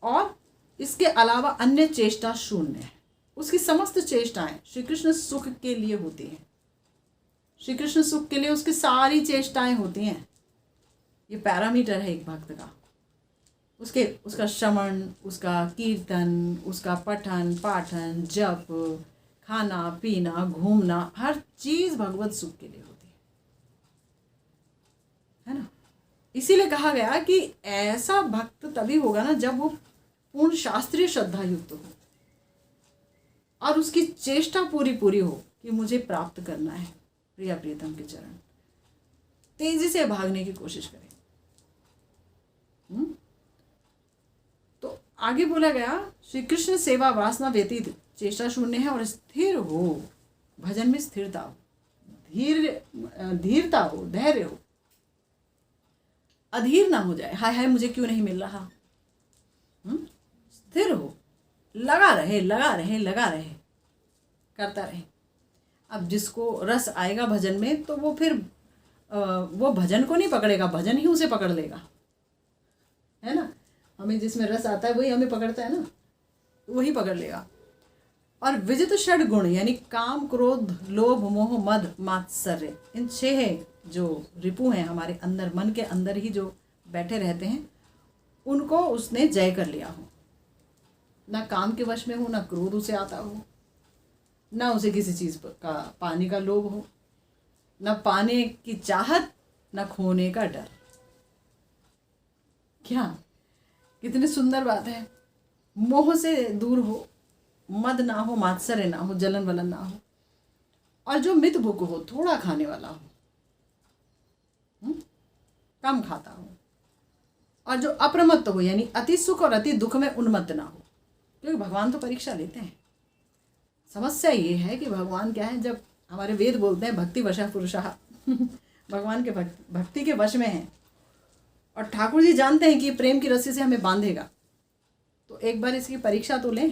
और इसके अलावा अन्य चेष्टा शून्य है। उसकी समस्त चेष्टाएं श्री कृष्ण सुख के लिए होती हैं। श्री कृष्ण सुख के लिए उसकी सारी चेष्टाएं होती हैं। ये पैरामीटर है एक भक्त का। उसका श्रवण, उसका कीर्तन, उसका पठन पाठन, जप, खाना पीना, घूमना, हर चीज भगवत सुख के लिए होती है ना। इसीलिए कहा गया कि ऐसा भक्त तभी होगा ना जब वो पूर्ण शास्त्रीय श्रद्धा युक्त हो और उसकी चेष्टा पूरी हो कि मुझे प्राप्त करना है प्रिया प्रियतम के चरण। तेजी से भागने की कोशिश करें। तो आगे बोला गया श्री कृष्ण सेवा वासना व्यतीत चेष्टा शून्य है और स्थिर हो, भजन में स्थिरता हो, धीरता हो, धैर्य हो, अधीर ना हो जाए, हाय हाय मुझे क्यों नहीं मिल रहा। स्थिर हो, लगा रहे करता रहे। अब जिसको रस आएगा भजन में तो वो फिर वो भजन को नहीं पकड़ेगा, भजन ही उसे पकड़ लेगा, है ना। हमें जिसमें रस आता है वही हमें पकड़ता है ना, वही पकड़ लेगा। और विजित षड गुण यानी काम, क्रोध, लोभ, मोह, मद, मात्सर्य, इन 6 जो रिपु हैं हमारे अंदर, मन के अंदर ही जो बैठे रहते हैं, उनको उसने जय कर लिया हो। ना काम के वश में हो, ना क्रोध उसे आता हो, ना उसे किसी चीज़ का पाने का लोभ हो, ना पाने की चाहत, ना खोने का डर। क्या कितनी सुंदर बात है। मोह से दूर हो, मद ना हो, मात्सर्य ना हो, जलन वलन ना हो, और जो मित भुक हो, थोड़ा खाने वाला हो, कम खाता हो, और जो अप्रमत्त हो यानी अति सुख और अति दुख में उन्मत्त ना हो। क्योंकि भगवान तो परीक्षा लेते हैं। समस्या ये है कि भगवान क्या है, जब हमारे वेद बोलते हैं भक्ति वशः पुरुषः भगवान के भक्ति के वश में है और ठाकुर जी जानते हैं कि प्रेम की रस्सी से हमें बांधेगा, तो एक बार इसकी परीक्षा तो लें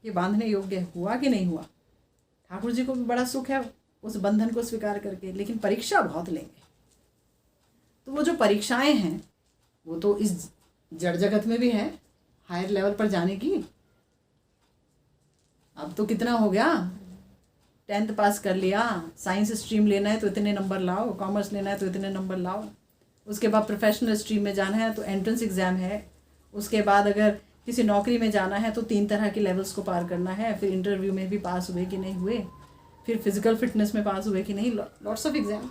कि बांधने योग्य हुआ कि नहीं हुआ। ठाकुर जी को भी बड़ा सुख है उस बंधन को स्वीकार करके, लेकिन परीक्षा बहुत लेंगे। तो वो जो परीक्षाएं हैं वो तो इस जड़ जगत में भी है, हायर लेवल पर जाने की। अब तो कितना हो गया, 10th पास कर लिया, साइंस स्ट्रीम लेना है तो इतने नंबर लाओ, कॉमर्स लेना है तो इतने नंबर लाओ, उसके बाद प्रोफेशनल स्ट्रीम में जाना है तो एंट्रेंस एग्ज़ाम है, उसके बाद अगर किसी नौकरी में जाना है तो 3 तरह के लेवल्स को पार करना है, फिर इंटरव्यू में भी पास हुए कि नहीं हुए, फिर फिजिकल फिटनेस में पास हुए कि नहीं, लॉट्स ऑफ एग्ज़ाम।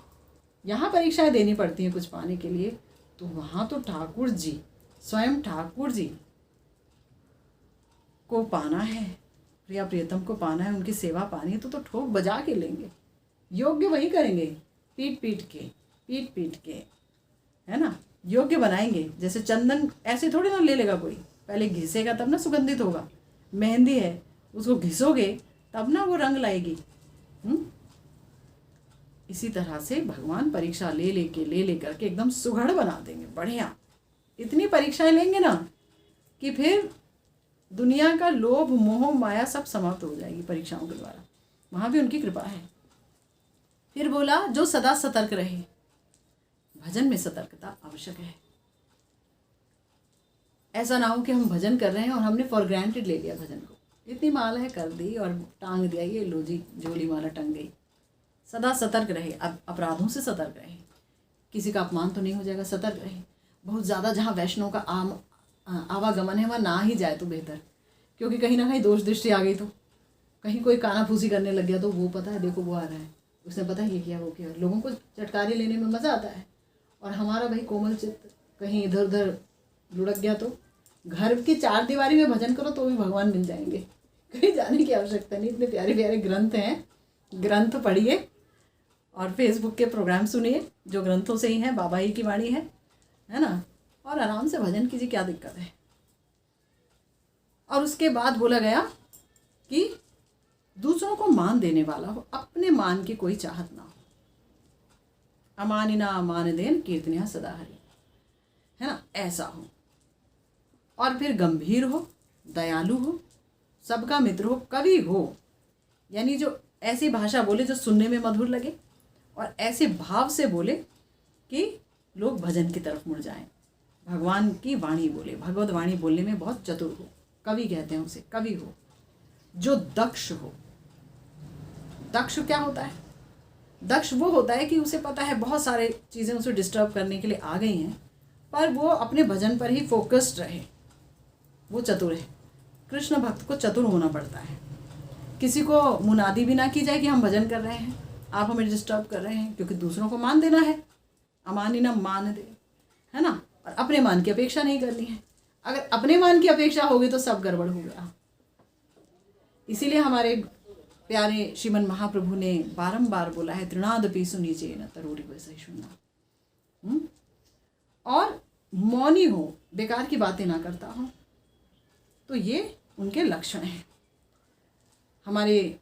यहाँ परीक्षाएं देनी पड़ती हैं कुछ पाने के लिए, तो वहाँ तो ठाकुर जी, स्वयं ठाकुर जी को पाना है, प्रिया प्रियतम को पाना है, उनकी सेवा पानी है तो ठोक बजा के लेंगे। योग्य वही करेंगे, पीट पीट के, है ना, योग्य बनाएंगे। जैसे चंदन ऐसे थोड़ी ना ले लेगा कोई, पहले घिसेगा तब ना सुगंधित होगा। मेहंदी है, उसको घिसोगे तब ना वो रंग लाएगी। इसी तरह से भगवान परीक्षा ले करके एकदम सुघड़ बना देंगे, बढ़िया। इतनी परीक्षाएं लेंगे ना कि फिर दुनिया का लोभ मोह माया सब समाप्त हो जाएगी परीक्षाओं के द्वारा। वहाँ भी उनकी कृपा है। फिर बोला जो सदा सतर्क रहे, भजन में सतर्कता आवश्यक है। ऐसा ना हो कि हम भजन कर रहे हैं और हमने फॉर ग्रांटेड ले लिया भजन को, इतनी माला है कर दी और टांग दिया, ये लो जी झोली माला टंग गई। सदा सतर्क रहे, अब अपराधों से सतर्क रहे, किसी का अपमान तो नहीं हो जाएगा, सतर्क रहे। बहुत ज़्यादा जहाँ वैष्णव का आवागमन है वहाँ ना ही जाए तो बेहतर, क्योंकि कहीं ना कहीं दोष दृष्टि आ गई तो, कहीं कोई कानाफूसी करने लग गया तो वो पता है देखो वो आ रहा है, उसने पता है ये किया वो किया, लोगों को चटकारे लेने में मज़ा आता है। और हमारा भाई कोमल चित्त कहीं इधर उधर लुढ़क गया तो घर की 4 दीवारी में भजन करो तो भी भगवान मिल जाएंगे, कहीं जाने की आवश्यकता नहीं। इतने प्यारे प्यारे ग्रंथ हैं, ग्रंथ पढ़िए और फेसबुक के प्रोग्राम सुनिए जो ग्रंथों से ही हैं, बाबा ही की वाणी है ना, और आराम से भजन कीजिए, क्या दिक्कत है। और उसके बाद बोला गया कि दूसरों को मान देने वाला हो, अपने मान की कोई चाहत ना हो। अमानिना मान देन कीर्तनिया सदा हरि, है ना, ऐसा हो। और फिर गंभीर हो, दयालु हो, सबका मित्र हो, कवि हो, यानी जो ऐसी भाषा बोले जो सुनने में मधुर लगे और ऐसे भाव से बोले कि लोग भजन की तरफ मुड़ जाएं। भगवान की वाणी बोले, भगवत वाणी बोलने में बहुत चतुर हो, कवि कहते हैं उसे, कवि हो। जो दक्ष हो, दक्ष क्या होता है? दक्ष वो होता है कि उसे पता है बहुत सारे चीज़ें उसे डिस्टर्ब करने के लिए आ गई हैं, पर वो अपने भजन पर ही फोकस्ड रहे, वो चतुर है। कृष्ण भक्त को चतुर होना पड़ता है। किसी को मुनादी भी ना की जाए कि हम भजन कर रहे हैं, आप हमें डिस्टर्ब कर रहे हैं, क्योंकि दूसरों को मान देना है। अमानिना मान दे, है ना, और अपने मान की अपेक्षा नहीं करनी है। अगर अपने मान की अपेक्षा होगी तो सब गड़बड़ हो गया। इसीलिए हमारे प्यारे श्रीमन महाप्रभु ने बारंबार बोला है, तृणादपि सुनीचे न तरोड़ी वैसे ही सुनना। और मौनी हो, बेकार की बातें ना करता हो, तो ये उनके लक्षण हैं। हमारे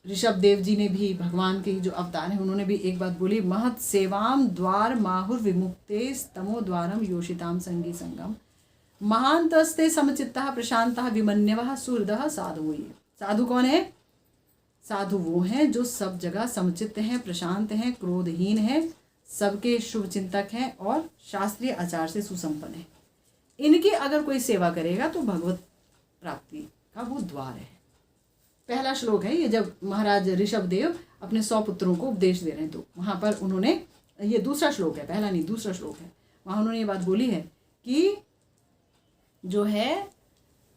ऋषभ देव जी ने भी, भगवान के जो अवतार हैं, उन्होंने भी एक बात बोली, महत सेवाम द्वार माहुर विमुक्ते तमो द्वारम योषिताम संगी संगम महांतस्ते समचित्तः प्रशांतः विमन्यवः सुहृदः साधु। साधु कौन है? साधु वो हैं जो सब जगह समचित्त हैं, प्रशांत हैं, क्रोधहीन हैं, सबके शुभ चिंतक हैं और शास्त्रीय आचार से सुसंपन्न हैं। इनकी अगर कोई सेवा करेगा तो भगवत प्राप्ति का वो द्वार है। पहला श्लोक है ये, जब महाराज ऋषभ देव अपने 100 पुत्रों को उपदेश दे रहे हैं, तो वहाँ पर उन्होंने, ये दूसरा श्लोक है, पहला नहीं दूसरा श्लोक है, वहाँ उन्होंने ये बात बोली है कि जो है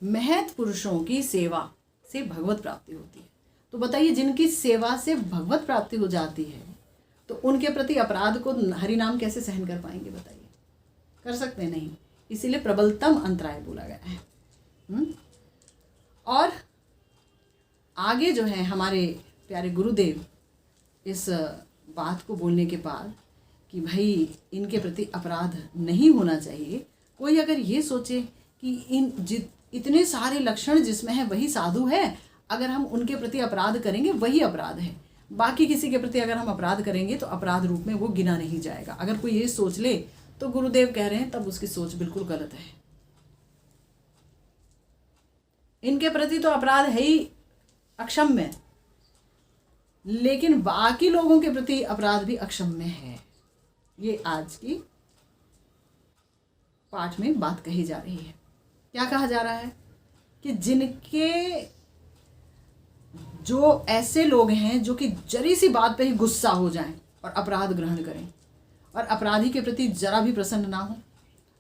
महत पुरुषों की सेवा से भगवत प्राप्ति होती है। तो बताइए, जिनकी सेवा से भगवत प्राप्ति हो जाती है तो उनके प्रति अपराध को हरि नाम कैसे सहन कर पाएंगे? बताइए, कर सकते नहीं। इसीलिए प्रबलतम अंतराय बोला गया है। और आगे जो है हमारे प्यारे गुरुदेव इस बात को बोलने के बाद कि भाई इनके प्रति अपराध नहीं होना चाहिए, कोई अगर ये सोचे कि इतने सारे लक्षण जिसमें है वही साधु है, अगर हम उनके प्रति अपराध करेंगे वही अपराध है, बाकी किसी के प्रति अगर हम अपराध करेंगे तो अपराध रूप में वो गिना नहीं जाएगा, अगर कोई ये सोच ले तो गुरुदेव कह रहे हैं तब उसकी सोच बिल्कुल गलत है। इनके प्रति तो अपराध है ही अक्षम्य, लेकिन बाकी लोगों के प्रति अपराध भी अक्षम्य है। ये आज की पाठ में बात कही जा रही है। क्या कहा जा रहा है कि जिनके जो ऐसे लोग हैं जो कि जरी सी बात पे ही गुस्सा हो जाएं और अपराध ग्रहण करें और अपराधी के प्रति जरा भी प्रसन्न ना हो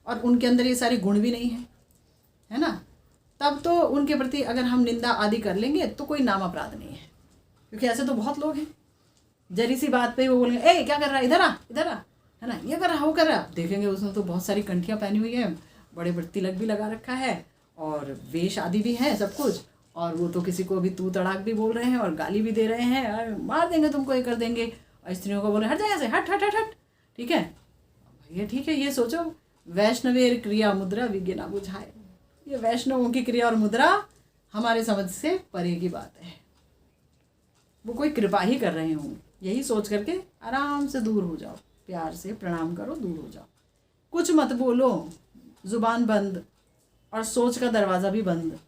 और उनके अंदर ये सारे गुण भी नहीं है ना, तब तो उनके प्रति अगर हम निंदा आदि कर लेंगे तो कोई नाम अपराध नहीं है। क्योंकि ऐसे तो बहुत लोग हैं, जरी सी बात पे वो बोलेंगे, ए क्या कर रहा है, इधर आ, है ना, ये कर रहा, वो कर रहा। देखेंगे उसने तो बहुत सारी कंठियाँ पहनी हुई है, बड़े बड़े तिलक भी लगा रखा है और वेश आदि भी है, सब कुछ, और वो तो किसी को अभी तू तड़ाक भी बोल रहे हैं और गाली भी दे रहे हैं, और मार देंगे तुमको, ये कर देंगे, और स्त्रियों को बोल रहे हट जाए, हट हट हट हट, ठीक है भैया, ठीक है। ये सोचो, वैष्णवेर क्रिया मुद्रा विज्ञ ना बुझाए, ये वैष्णवों की क्रिया और मुद्रा हमारे समझ से परे की बात है। वो कोई कृपा ही कर रहे होंगे, यही सोच करके आराम से दूर हो जाओ, प्यार से प्रणाम करो, दूर हो जाओ, कुछ मत बोलो, जुबान बंद और सोच का दरवाज़ा भी बंद।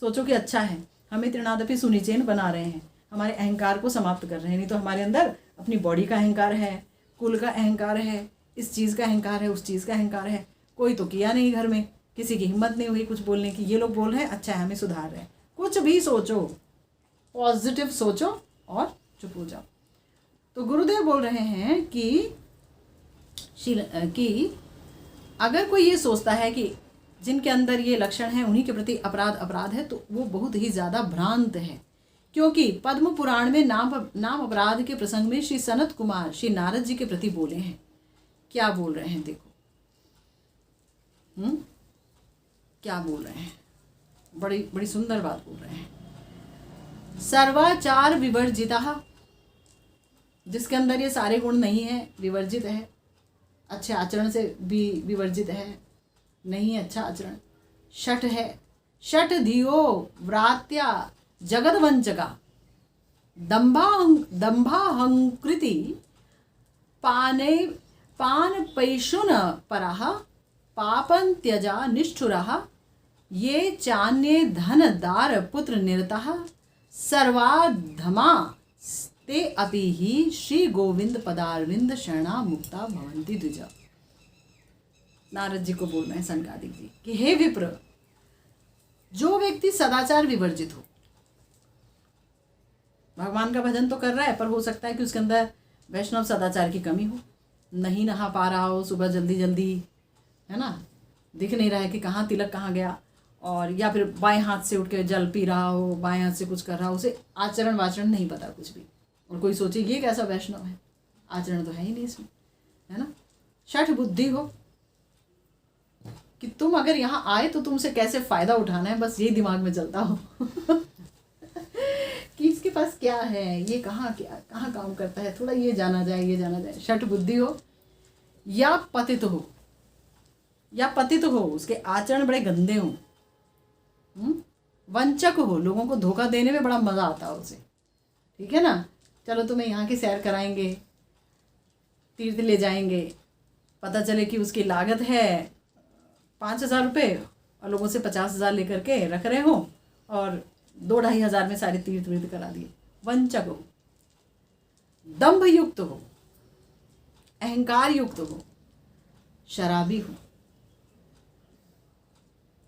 सोचो कि अच्छा है हमें तृणादपि सुनिचेन बना रहे हैं, हमारे अहंकार को समाप्त कर रहे हैं, नहीं तो हमारे अंदर अपनी बॉडी का अहंकार है, कुल का अहंकार है, इस चीज़ का अहंकार है, उस चीज़ का अहंकार है। कोई तो किया नहीं घर में, किसी की हिम्मत नहीं हुई कुछ बोलने की, ये लोग बोल रहे हैं अच्छा है हमें सुधार रहे हैं। कुछ भी सोचो, पॉजिटिव सोचो और चुप हो जाओ। तो गुरुदेव बोल रहे हैं कि अगर कोई ये सोचता है कि जिनके अंदर ये लक्षण हैं उन्हीं के प्रति अपराध है, तो वो बहुत ही ज़्यादा भ्रांत है। क्योंकि पद्म पुराण में नाम अपराध के प्रसंग में श्री सनत कुमार श्री नारद जी के प्रति बोले हैं। क्या बोल रहे हैं देखो, क्या बोल रहे हैं, बड़ी बड़ी सुंदर बात बोल रहे हैं। सर्वाचार विवर्जितः जिसके अंदर ये सारे गुण नहीं है, विवर्जित है, अच्छे आचरण से भी विवर्जित है, नहीं अच्छा आचरण। षट है, षट धियो व्रात्या जगदवंचका दंभाहंकृति पाने पान पैशुन परः पापं त्यजा निष्ठुरः ये चान्ये धनदार पुत्र निरतः सर्वाधमा ते अपि ही श्री गोविंद पदारविंद शरणा मुक्ता भवन्ति द्विज। नारद जी को बोल रहे हैं सनकादिक जी कि हे विप्र, जो व्यक्ति सदाचार विवर्जित हो, भगवान का भजन तो कर रहा है पर हो सकता है कि उसके अंदर वैष्णव सदाचार की कमी हो, नहीं नहा पा रहा हो, सुबह जल्दी जल्दी, है ना, दिख नहीं रहा है कि कहाँ तिलक कहाँ गया, और या फिर बाएं हाथ से उठ के जल पी रहा हो, बाएं हाथ से कुछ कर रहा हो, उसे आचरण वाचरण नहीं पता कुछ भी, और कोई सोचे ये कैसा वैष्णव है, आचरण तो है ही नहीं इसमें, है ना। शठ बुद्धि हो कि तुम अगर यहाँ आए तो तुमसे कैसे फ़ायदा उठाना है, बस यही दिमाग में चलता हो कि इसके पास क्या है, ये कहाँ काम करता है, थोड़ा ये जाना जाए, ये जाना जाए। शठ बुद्धि हो या पतित हो, उसके आचरण बड़े गंदे हों, वंचक हो, लोगों को धोखा देने में बड़ा मज़ा आता है उसे, ठीक है ना। चलो तुम्हें यहाँ की सैर कराएंगे, तीर्थ ले जाएंगे, पता चले कि उसकी लागत है 5,000 रुपये और लोगों से 50,000 लेकर के रख रहे हो और 2-2.5 हज़ार में सारे तीर्थ वीर्थ करा दिए। वंचक हो, दंभ युक्त हो, अहंकार युक्त हो, शराबी हो,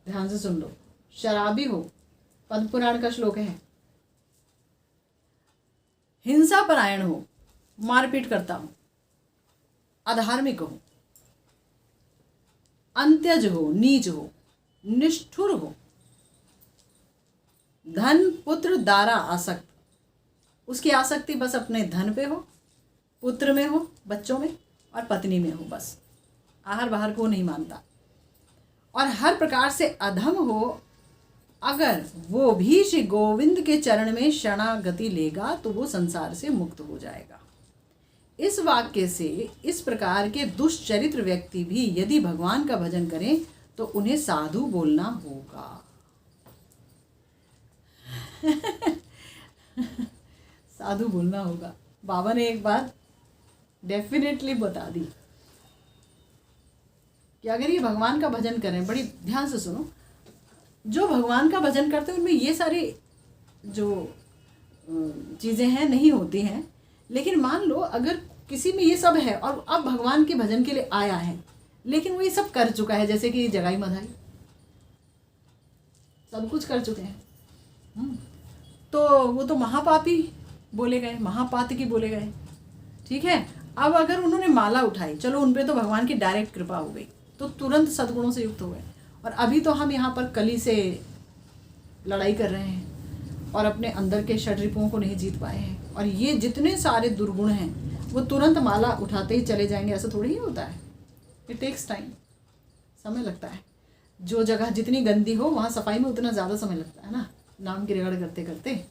ध्यान से सुन लो, शराबी हो, पद्म पुराण का श्लोक है, हिंसा परायण हो, मारपीट करता हो, अधार्मिक हो, अंत्यज हो, नीच हो, निष्ठुर हो, धन पुत्र दारा आसक्त, उसकी आसक्ति बस अपने धन पे हो, पुत्र में हो, बच्चों में और पत्नी में हो, बस आहार बाहर को नहीं मानता, और हर प्रकार से अधम हो। अगर वो भी श्री गोविंद के चरण में शरणागति लेगा तो वो संसार से मुक्त हो जाएगा। इस वाक्य से इस प्रकार के दुष्चरित्र व्यक्ति भी यदि भगवान का भजन करें तो उन्हें साधु बोलना होगा। साधु बोलना होगा। बाबा ने एक बात डेफिनेटली बता दी कि अगर ये भगवान का भजन करें, बड़ी ध्यान से सुनो, जो भगवान का भजन करते हैं उनमें ये सारी जो चीज़ें हैं नहीं होती हैं, लेकिन मान लो अगर किसी में ये सब है और अब भगवान के भजन के लिए आया है, लेकिन वो ये सब कर चुका है, जैसे कि जगाई मधाई सब कुछ कर चुके हैं, तो वो तो महापापी बोले गए, महापातकी बोले गए, ठीक है। अब अगर उन्होंने माला उठाई, चलो उन पे तो भगवान की डायरेक्ट कृपा हो गई, तो तुरंत सद्गुणों से युक्त हो गए, और अभी तो हम यहाँ पर कली से लड़ाई कर रहे हैं और अपने अंदर के षड्रिपुओं को नहीं जीत पाए हैं, और ये जितने सारे दुर्गुण हैं वो तुरंत माला उठाते ही चले जाएंगे, ऐसा थोड़ी ही होता है। इट टेक्स टाइम, समय लगता है। जो जगह जितनी गंदी हो वहाँ सफाई में उतना ज़्यादा समय लगता है ना, नाम की रेगड़ करते करते।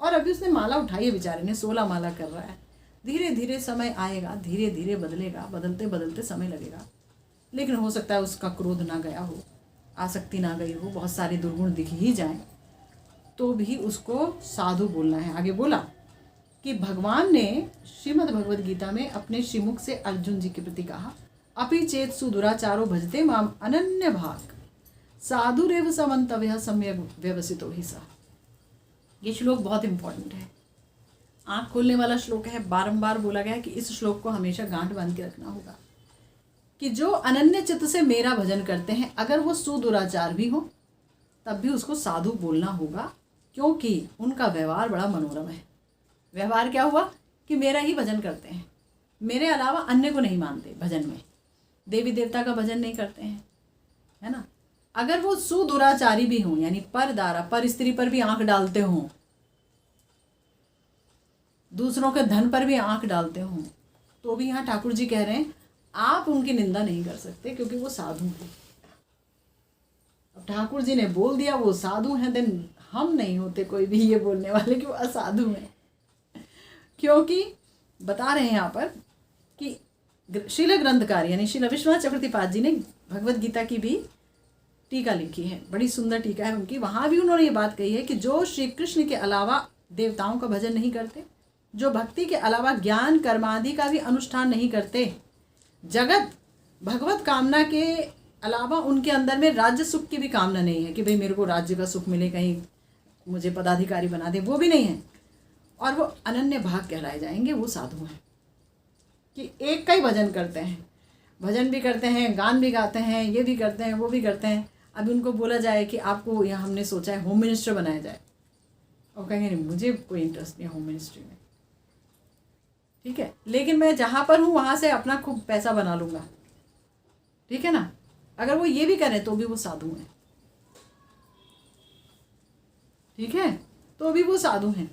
और अभी उसने माला उठाई है, बेचारे ने 16 माला कर रहा है। धीरे धीरे समय आएगा, धीरे धीरे बदलेगा, बदलते बदलते समय लगेगा, लेकिन हो सकता है उसका क्रोध ना गया हो, आसक्ति ना गई हो, बहुत सारे दुर्गुण दिख ही जाएं, तो भी उसको साधु बोलना है। आगे बोला कि भगवान ने श्रीमद् भगवद गीता में अपने श्रीमुख से अर्जुन जी के प्रति कहा, अपि चेत सुदुराचारो भजते माम अनन्य भाग साधुरेव समन्तव्यः सम्यक व्यवसितो हि सः। ये श्लोक बहुत इंपॉर्टेंट है, आँख खोलने वाला श्लोक है। बारंबार बोला गया है कि इस श्लोक को हमेशा गांठ बांध के रखना होगा कि जो अनन्य चित्त से मेरा भजन करते हैं, अगर वो सुदुराचार भी हो तब भी उसको साधु बोलना होगा, क्योंकि उनका व्यवहार बड़ा मनोरम है। व्यवहार क्या हुआ कि मेरा ही भजन करते हैं, मेरे अलावा अन्य को नहीं मानते, भजन में देवी देवता का भजन नहीं करते हैं, है ना। अगर वो सुदुराचारी भी हों, यानी परदारा, पर स्त्री पर भी आंख डालते हों, दूसरों के धन पर भी आंख डालते हों, तो भी यहाँ ठाकुर जी कह रहे हैं आप उनकी निंदा नहीं कर सकते, क्योंकि वो साधु हैं। अब ठाकुर जी ने बोल दिया वो साधु हैं, देन हम नहीं होते कोई भी ये बोलने वाले कि वो असाधु हैं, क्योंकि बता रहे हैं यहाँ पर कि श्रील ग्रंथकार यानी श्रील विश्वनाथ चक्रवर्तीपाद जी ने भगवत गीता की भी टीका लिखी है, बड़ी सुंदर टीका है उनकी। वहाँ भी उन्होंने ये बात कही है कि जो श्री कृष्ण के अलावा देवताओं का भजन नहीं करते, जो भक्ति के अलावा ज्ञान कर्मादि का भी अनुष्ठान नहीं करते, जगत भगवत कामना के अलावा उनके अंदर में राज्य सुख की भी कामना नहीं है कि भाई मेरे को राज्य का सुख मिले, कहीं मुझे पदाधिकारी बना दे, वो भी नहीं है, और वो अनन्य भाग कहलाए जाएंगे, वो साधु हैं कि एक का ही भजन करते हैं, भजन भी करते हैं, गान भी गाते हैं, ये भी करते हैं, वो भी करते हैं। अभी उनको बोला जाए कि आपको यहाँ हमने सोचा है होम मिनिस्टर बनाया जाए, और कहेंगे नहीं मुझे कोई इंटरेस्ट नहीं है होम मिनिस्ट्री में, ठीक है, लेकिन मैं जहाँ पर हूँ वहाँ से अपना खूब पैसा बना लूँगा, ठीक है ना। अगर वो ये भी करें तो भी वो साधु हैं, ठीक है, तो भी वो साधु हैं।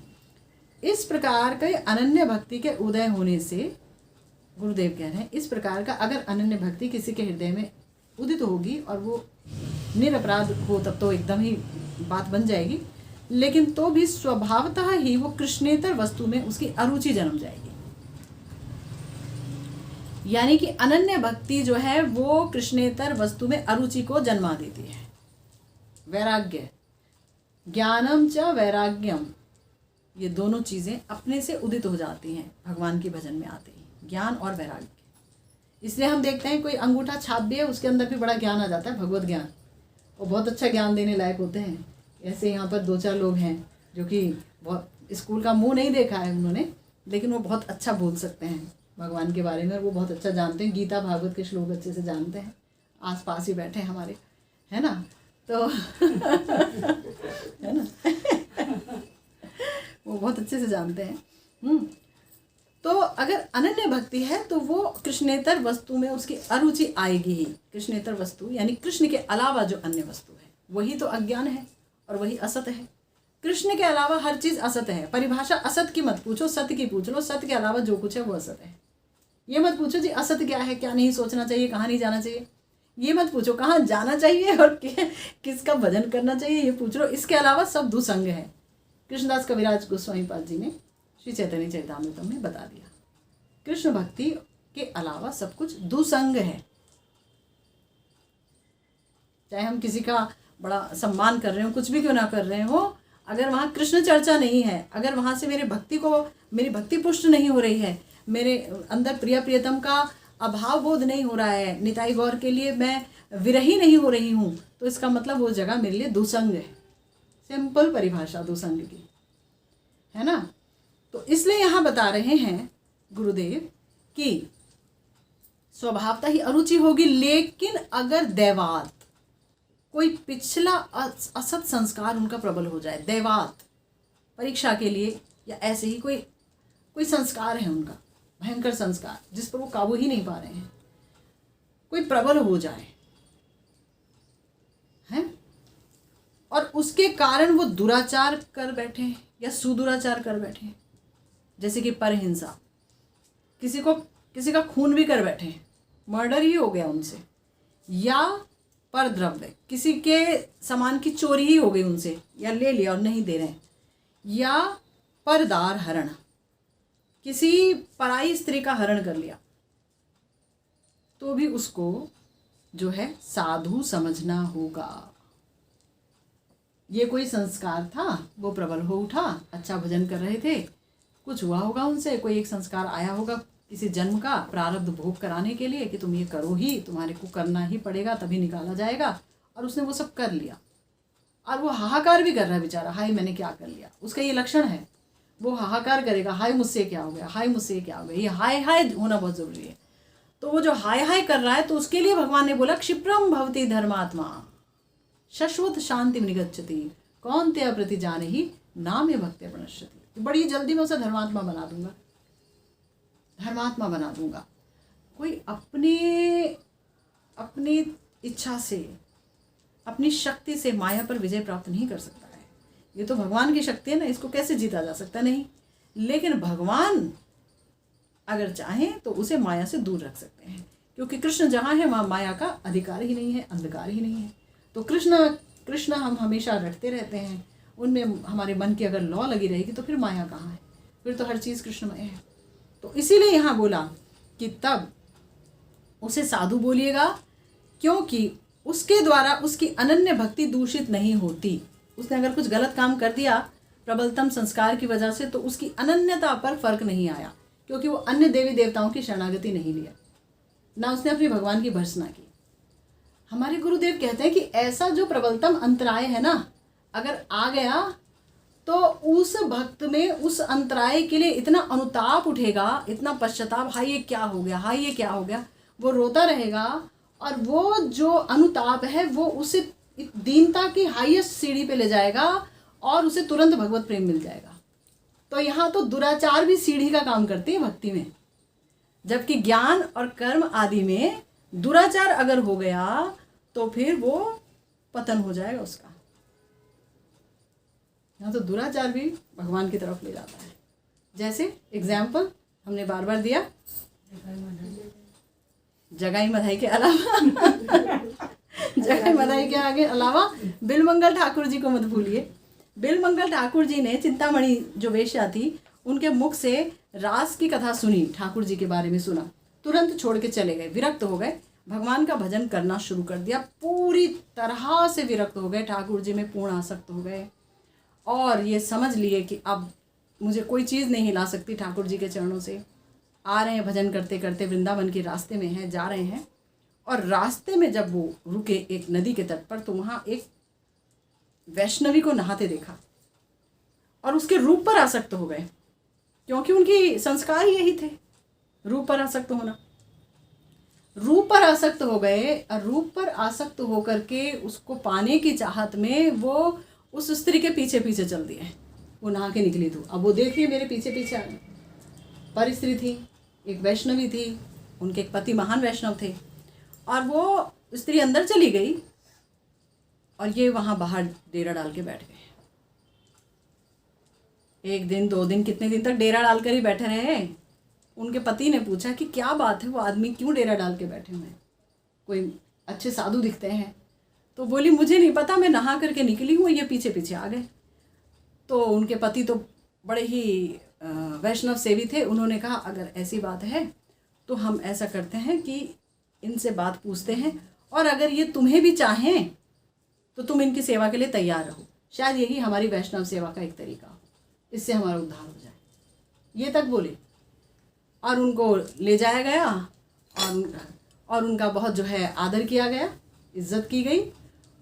इस प्रकार के अनन्य भक्ति के उदय होने से गुरुदेव कह रहे हैं, इस प्रकार का अगर अनन्य भक्ति किसी के हृदय में उदित होगी और वो निरपराध हो, तब तो एकदम ही बात बन जाएगी, लेकिन तो भी स्वभावतः ही वो कृष्णेतर वस्तु में उसकी अरुचि जन्म जाएगी। यानी कि अनन्य भक्ति जो है वो कृष्णेतर वस्तु में अरुचि को जन्मा देती है। वैराग्य, ज्ञानम च वैराग्यम, ये दोनों चीज़ें अपने से उदित हो जाती हैं भगवान के भजन में आते ही, ज्ञान और वैराग्य। इसलिए हम देखते हैं कोई अंगूठा छाप भी है, उसके अंदर भी बड़ा ज्ञान आ जाता है, भगवत ज्ञान, और बहुत अच्छा ज्ञान देने लायक होते हैं। ऐसे यहाँ पर 2-4 लोग हैं जो कि बहुत स्कूल का मुंह नहीं देखा है उन्होंने, लेकिन वो बहुत अच्छा बोल सकते हैं भगवान के बारे में, और वो बहुत अच्छा जानते हैं, गीता भागवत के श्लोक अच्छे से जानते हैं, आस पास ही बैठे हैं हमारे, है ना, तो है ना वो बहुत अच्छे से जानते हैं। तो अगर अनन्य भक्ति है तो वो कृष्णेतर वस्तु में उसकी अरुचि आएगी ही। कृष्णेतर वस्तु यानी कृष्ण के अलावा जो अन्य वस्तु है वही तो अज्ञान है और वही असत है। कृष्ण के अलावा हर चीज़ असत है। परिभाषा असत की मत पूछो, सत्य की पूछ लो। सत्य के अलावा जो कुछ है वो असत है। ये मत पूछो जी असत क्या है, क्या नहीं सोचना चाहिए, कहाँ नहीं जाना चाहिए। ये मत पूछो कहाँ जाना चाहिए और किसका भजन करना चाहिए, ये पूछ लो। इसके अलावा सब दुसंग है। कृष्णदास कविराज गोस्वामी पाद जी ने श्री चैतन्य चरितामृतम में बता दिया, कृष्ण भक्ति के अलावा सब कुछ दुसंग है। चाहे हम किसी का बड़ा सम्मान कर रहे हो, कुछ भी क्यों ना कर रहे हो, अगर वहाँ कृष्ण चर्चा नहीं है, अगर वहाँ से मेरी भक्ति पुष्ट नहीं हो रही है, मेरे अंदर प्रिय प्रियतम का अभाव बोध नहीं हो रहा है, निताई गौर के लिए मैं विरही नहीं हो रही हूँ, तो इसका मतलब वो जगह मेरे लिए दुसंग है। सिंपल परिभाषा दुसंग की, है ना। तो इसलिए यहाँ बता रहे हैं गुरुदेव कि स्वभावतः ही अरुचि होगी, लेकिन अगर दैवात कोई पिछला असत संस्कार उनका प्रबल हो जाए, दैवात परीक्षा के लिए या ऐसे ही कोई संस्कार है उनका, भयंकर संस्कार जिस पर वो काबू ही नहीं पा रहे हैं, कोई प्रबल हो जाए हैं, और उसके कारण वो दुराचार कर बैठे या सुदुराचार कर बैठे, जैसे कि परहिंसा, किसी का खून भी कर बैठे, मर्डर ही हो गया उनसे, या परद्रव्य, किसी के सामान की चोरी ही हो गई उनसे, या ले लिया और नहीं दे रहे, या परदार हरण, किसी पराई स्त्री का हरण कर लिया, तो भी उसको जो है साधु समझना होगा। ये कोई संस्कार था, वो प्रबल हो उठा, अच्छा भजन कर रहे थे, कुछ हुआ होगा उनसे, कोई एक संस्कार आया होगा किसी जन्म का प्रारब्ध भोग कराने के लिए कि तुम ये करो ही, तुम्हारे को करना ही पड़ेगा तभी निकाला जाएगा, और उसने वो सब कर लिया और वो हाहाकार भी कर रहा है बेचारा, हाय मैंने क्या कर लिया। उसका ये लक्षण है, वो हाहाकार करेगा, हाय मुझसे क्या हो गया, हाय मुझसे क्या हो गया। ये हाय हाय होना बहुत ज़रूरी है। तो वो जो हाय हाय कर रहा है, तो उसके लिए भगवान ने बोला क्षिप्रम भवति धर्मात्मा शश्वत शांति निगच्छति कौन्तेय प्रति जाने ही नाम भक्त्या प्रणश्यति। तो बड़ी जल्दी में उसे धर्मात्मा बना दूंगा। कोई अपनी इच्छा से, अपनी शक्ति से माया पर विजय प्राप्त नहीं कर सकता है। ये तो भगवान की शक्ति है ना, इसको कैसे जीता जा सकता, नहीं। लेकिन भगवान अगर चाहें तो उसे माया से दूर रख सकते हैं, क्योंकि कृष्ण जहाँ है वहाँ माया का अधिकार ही नहीं है, अंधकार ही नहीं है। तो कृष्ण हम हमेशा रटते रहते हैं, उनमें हमारे मन की अगर लौ लगी रहेगी तो फिर माया कहाँ है, फिर तो हर चीज़ कृष्णमय है। तो इसीलिए यहाँ बोला कि तब उसे साधु बोलिएगा, क्योंकि उसके द्वारा उसकी अनन्य भक्ति दूषित नहीं होती। उसने अगर कुछ गलत काम कर दिया प्रबलतम संस्कार की वजह से, तो उसकी अनन्यता पर फर्क नहीं आया, क्योंकि वो अन्य देवी देवताओं की शरणागति नहीं लिया, ना उसने अपने भगवान की भर्त्सना की। हमारे गुरुदेव कहते हैं कि ऐसा जो प्रबलतम अंतराय है ना, अगर आ गया तो उस भक्त में उस अंतराय के लिए इतना अनुताप उठेगा, इतना पश्चाताप, हाय ये क्या हो गया, हाय ये क्या हो गया, वो रोता रहेगा। और वो जो अनुताप है वो उसे दीनता की हाईएस्ट सीढ़ी पे ले जाएगा और उसे तुरंत भगवत प्रेम मिल जाएगा। तो यहाँ तो दुराचार भी सीढ़ी का काम करते हैं भक्ति में, जबकि ज्ञान और कर्म आदि में दुराचार अगर हो गया तो फिर वो पतन हो जाएगा उसका। यहाँ तो दुराचार भी भगवान की तरफ ले जाता है। जैसे एग्जाम्पल हमने बार बार दिया, जगाई मधाई के अलावा जगाई मधाई के आगे अलावा बिलमंगल ठाकुर जी को मत भूलिए। बिलमंगल ठाकुर जी ने चिंतामणि जो वेश्या थी उनके मुख से रास की कथा सुनी, ठाकुर जी के बारे में सुना, तुरंत छोड़ के चले गए, विरक्त हो गए, भगवान का भजन करना शुरू कर दिया, पूरी तरह से विरक्त हो गए, ठाकुर जी में पूर्ण आसक्त हो गए और ये समझ लिए कि अब मुझे कोई चीज़ नहीं हिला सकती ठाकुर जी के चरणों से। आ रहे हैं भजन करते करते, वृंदावन के रास्ते में हैं, जा रहे हैं, और रास्ते में जब वो रुके एक नदी के तट पर, तो वहाँ एक वैष्णवी को नहाते देखा और उसके रूप पर आसक्त हो गए, क्योंकि उनकी संस्कार यही थे, रूप पर आसक्त होना। रूप पर आसक्त हो गए और रूप पर आसक्त होकर के उसको पाने की चाहत में वो उस स्त्री के पीछे पीछे चल दिए। वो नहा के निकली तो अब वो देखिए मेरे पीछे पीछे आ गए। पर स्त्री थी, एक वैष्णवी थी, उनके एक पति महान वैष्णव थे, और वो स्त्री अंदर चली गई और ये वहाँ बाहर डेरा डाल के बैठ गए। एक दिन, 2 दिन, कितने दिन तक डेरा डालकर ही बैठे रहे। उनके पति ने पूछा कि क्या बात है, वो आदमी क्यों डेरा डाल के बैठे हुए हैं, कोई अच्छे साधु दिखते हैं। तो बोली मुझे नहीं पता, मैं नहा करके निकली हूँ, ये पीछे पीछे आ गए। तो उनके पति तो बड़े ही वैष्णव सेवी थे, उन्होंने कहा अगर ऐसी बात है तो हम ऐसा करते हैं कि इनसे बात पूछते हैं, और अगर ये तुम्हें भी चाहें तो तुम इनकी सेवा के लिए तैयार रहो, शायद यही हमारी वैष्णव सेवा का एक तरीका हो, इससे हमारा उद्धार हो जाए। ये तक बोले और उनको ले जाया गया और उनका बहुत जो है आदर किया गया, इज्जत की गई,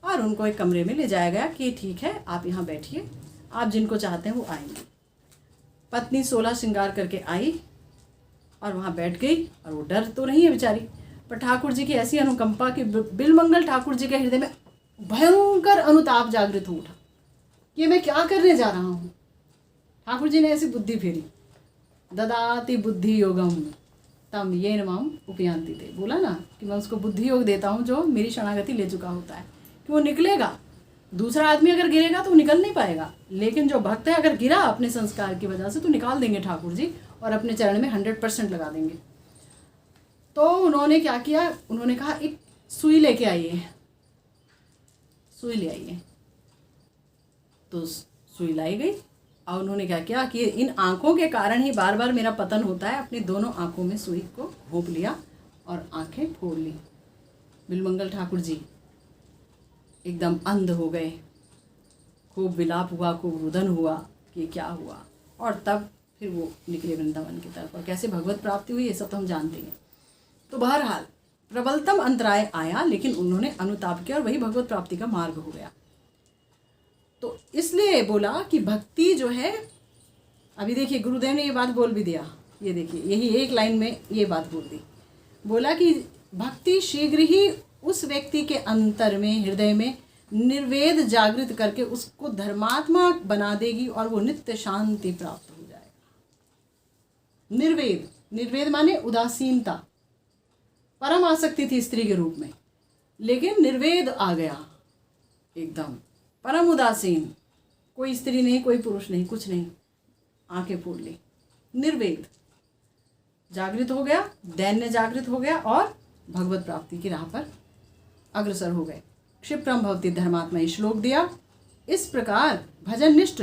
और उनको एक कमरे में ले जाया गया कि ठीक है आप यहाँ बैठिए, आप जिनको चाहते हैं वो आएंगे। पत्नी 16 श्रृंगार करके आई और वहाँ बैठ गई, और वो डर तो नहीं है बेचारी, पर ठाकुर जी की ऐसी अनुकंपा कि बिलमंगल ठाकुर जी के हृदय में भयंकर अनुताप जागृत हो उठा कि मैं क्या करने जा रहा हूँ। ठाकुर जी ने ऐसी बुद्धि फेरी, ददाति बुद्धि योगम तम ये नमाम उपयांति थे, बोला ना कि मैं उसको बुद्धि योग देता हूँ जो मेरी शरणागति ले चुका होता है, कि वो निकलेगा। दूसरा आदमी अगर गिरेगा तो निकल नहीं पाएगा, लेकिन जो भक्त है अगर गिरा अपने संस्कार की वजह से तो निकाल देंगे ठाकुर जी और अपने चरण में 100% लगा देंगे। तो उन्होंने क्या किया, उन्होंने कहा एक सुई लेके आइए, सुई ले आइए। तो सुई लाई गई और उन्होंने क्या किया कि इन आँखों के कारण ही बार बार मेरा पतन होता है, अपनी दोनों आँखों में सुई को घोंप लिया और आँखें फोड़ ली। बिलमंगल ठाकुर जी एकदम अंध हो गए, खूब विलाप हुआ, खूब रुदन हुआ कि क्या हुआ, और तब फिर वो निकले वृंदावन की तरफ। और कैसे भगवत प्राप्ति हुई ये सब तो हम जानते हैं। तो बहरहाल प्रबलतम अंतराय आया, लेकिन उन्होंने अनुताप किया और वही भगवत प्राप्ति का मार्ग हो गया। तो इसलिए बोला कि भक्ति जो है, अभी देखिए गुरुदेव ने ये बात बोल भी दिया, ये देखिए यही एक लाइन में ये बात बोल दी, बोला कि भक्ति शीघ्र ही उस व्यक्ति के अंतर में, हृदय में निर्वेद जागृत करके उसको धर्मात्मा बना देगी और वो नित्य शांति प्राप्त हो जाएगा। निर्वेद, निर्वेद माने उदासीनता, परम आसक्ति थी स्त्री के रूप में, लेकिन निर्वेद आ गया, एकदम परम उदासीन, कोई स्त्री नहीं, कोई पुरुष नहीं, कुछ नहीं, आंखें फोड़ ली, निर्वेद जागृत हो गया, दैन्य जागृत हो गया और भगवत प्राप्ति की राह पर अग्रसर हो गए। क्षिप्रम भवति धर्मात्मा श्लोक दिया। इस प्रकार भजन निष्ठ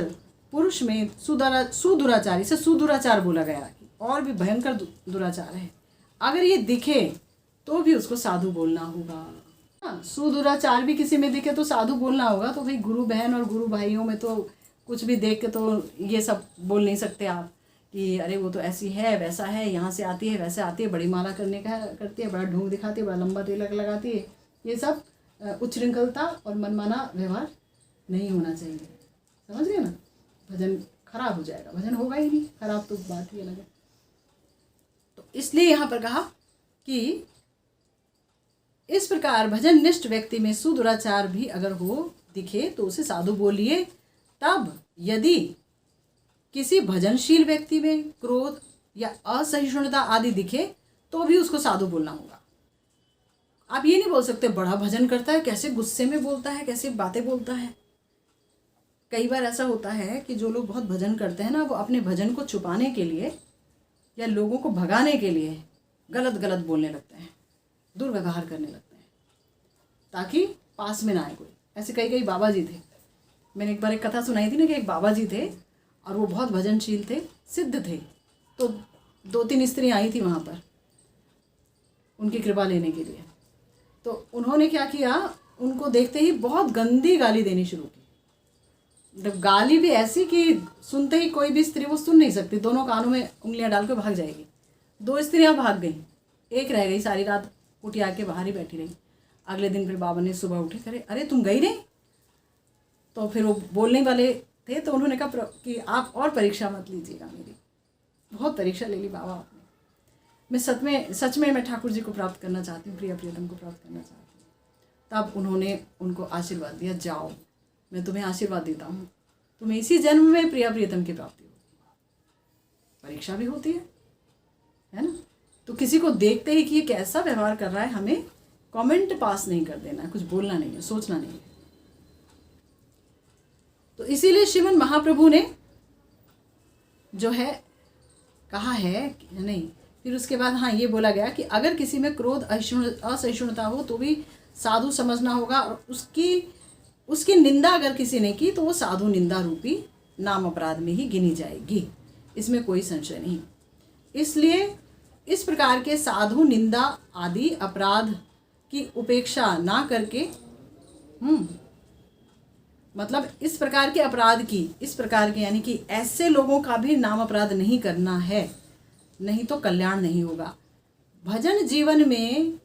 पुरुष में सुदुराचारी से सुदुराचार बोला गया और भी भयंकर दुराचार है। अगर ये दिखे तो भी उसको साधु बोलना होगा। हाँ, सुदुराचार भी किसी में दिखे तो साधु बोलना होगा। तो भाई गुरु बहन और गुरु भाइयों में तो कुछ भी देख के तो ये सब बोल नहीं सकते आप कि अरे वो तो ऐसी है, वैसा है, यहाँ से आती है, वैसे आती है, बड़ी माला करती है, बड़ा ढूंढ दिखाती है, बड़ा लंबा तिलक लगाती है। ये सब उच्छृंखलता और मनमाना व्यवहार नहीं होना चाहिए। समझ गए ना? भजन खराब हो जाएगा, भजन होगा ही नहीं, खराब तो बात ही अलग है। तो इसलिए यहाँ पर कहा कि इस प्रकार भजन निष्ठ व्यक्ति में सुदुराचार भी अगर हो दिखे तो उसे साधु बोलिए। तब यदि किसी भजनशील व्यक्ति में क्रोध या असहिष्णुता आदि दिखे तो भी उसको साधु बोलना होगा। आप ये नहीं बोल सकते बड़ा भजन करता है, कैसे गुस्से में बोलता है, कैसे बातें बोलता है। कई बार ऐसा होता है कि जो लोग बहुत भजन करते हैं ना, वो अपने भजन को छुपाने के लिए या लोगों को भगाने के लिए गलत गलत बोलने लगते हैं, दुर्व्यवहार करने लगते हैं ताकि पास में ना आए कोई। ऐसे कई बाबा जी थे। मैंने एक बार एक कथा सुनाई थी ना कि एक बाबा जी थे और वो बहुत भजनशील थे, सिद्ध थे। तो 2-3 स्त्रियाँ आई थी वहाँ पर उनकी कृपा लेने के लिए। तो उन्होंने क्या किया, उनको देखते ही बहुत गंदी गाली देनी शुरू की। मतलब गाली भी ऐसी कि सुनते ही कोई भी स्त्री वो सुन नहीं सकती, दोनों कानों में उंगलियां डाल के भाग जाएगी। 2 स्त्रियां भाग गईं, एक रह गई, सारी रात कुटिया के बाहर ही बैठी रही। अगले दिन फिर बाबा ने सुबह उठे, करे अरे तुम गई नहीं? तो फिर वो बोलने वाले थे तो उन्होंने कहा कि आप और परीक्षा मत लीजिएगा मेरी। बहुत परीक्षा ले ली बाबा आपने। मैं सच में मैं ठाकुर जी को प्राप्त करना चाहती हूँ, प्रिया प्रियतम को प्राप्त करना चाहती हूँ। तब उन्होंने उनको आशीर्वाद दिया, जाओ मैं तुम्हें आशीर्वाद देता हूँ, तुम्हें इसी जन्म में प्रिया प्रियतम की प्राप्ति होगी। परीक्षा भी होती है ना? तो किसी को देखते ही कि ये कैसा व्यवहार कर रहा है, हमें कमेंट पास नहीं कर देना है, कुछ बोलना नहीं है, सोचना नहीं है। तो इसीलिए श्रीमन महाप्रभु ने जो है कहा है नहीं, फिर उसके बाद हाँ ये बोला गया कि अगर किसी में क्रोध असहिष्णुता हो तो भी साधु समझना होगा, और उसकी निंदा अगर किसी ने की तो वो साधु निंदा रूपी नाम अपराध में ही गिनी जाएगी, इसमें कोई संशय नहीं। इसलिए इस प्रकार के साधु निंदा आदि अपराध की उपेक्षा ना करके मतलब इस प्रकार के अपराध की, इस प्रकार के यानी कि ऐसे लोगों का भी नाम अपराध नहीं करना है, नहीं तो कल्याण नहीं होगा। भजन जीवन में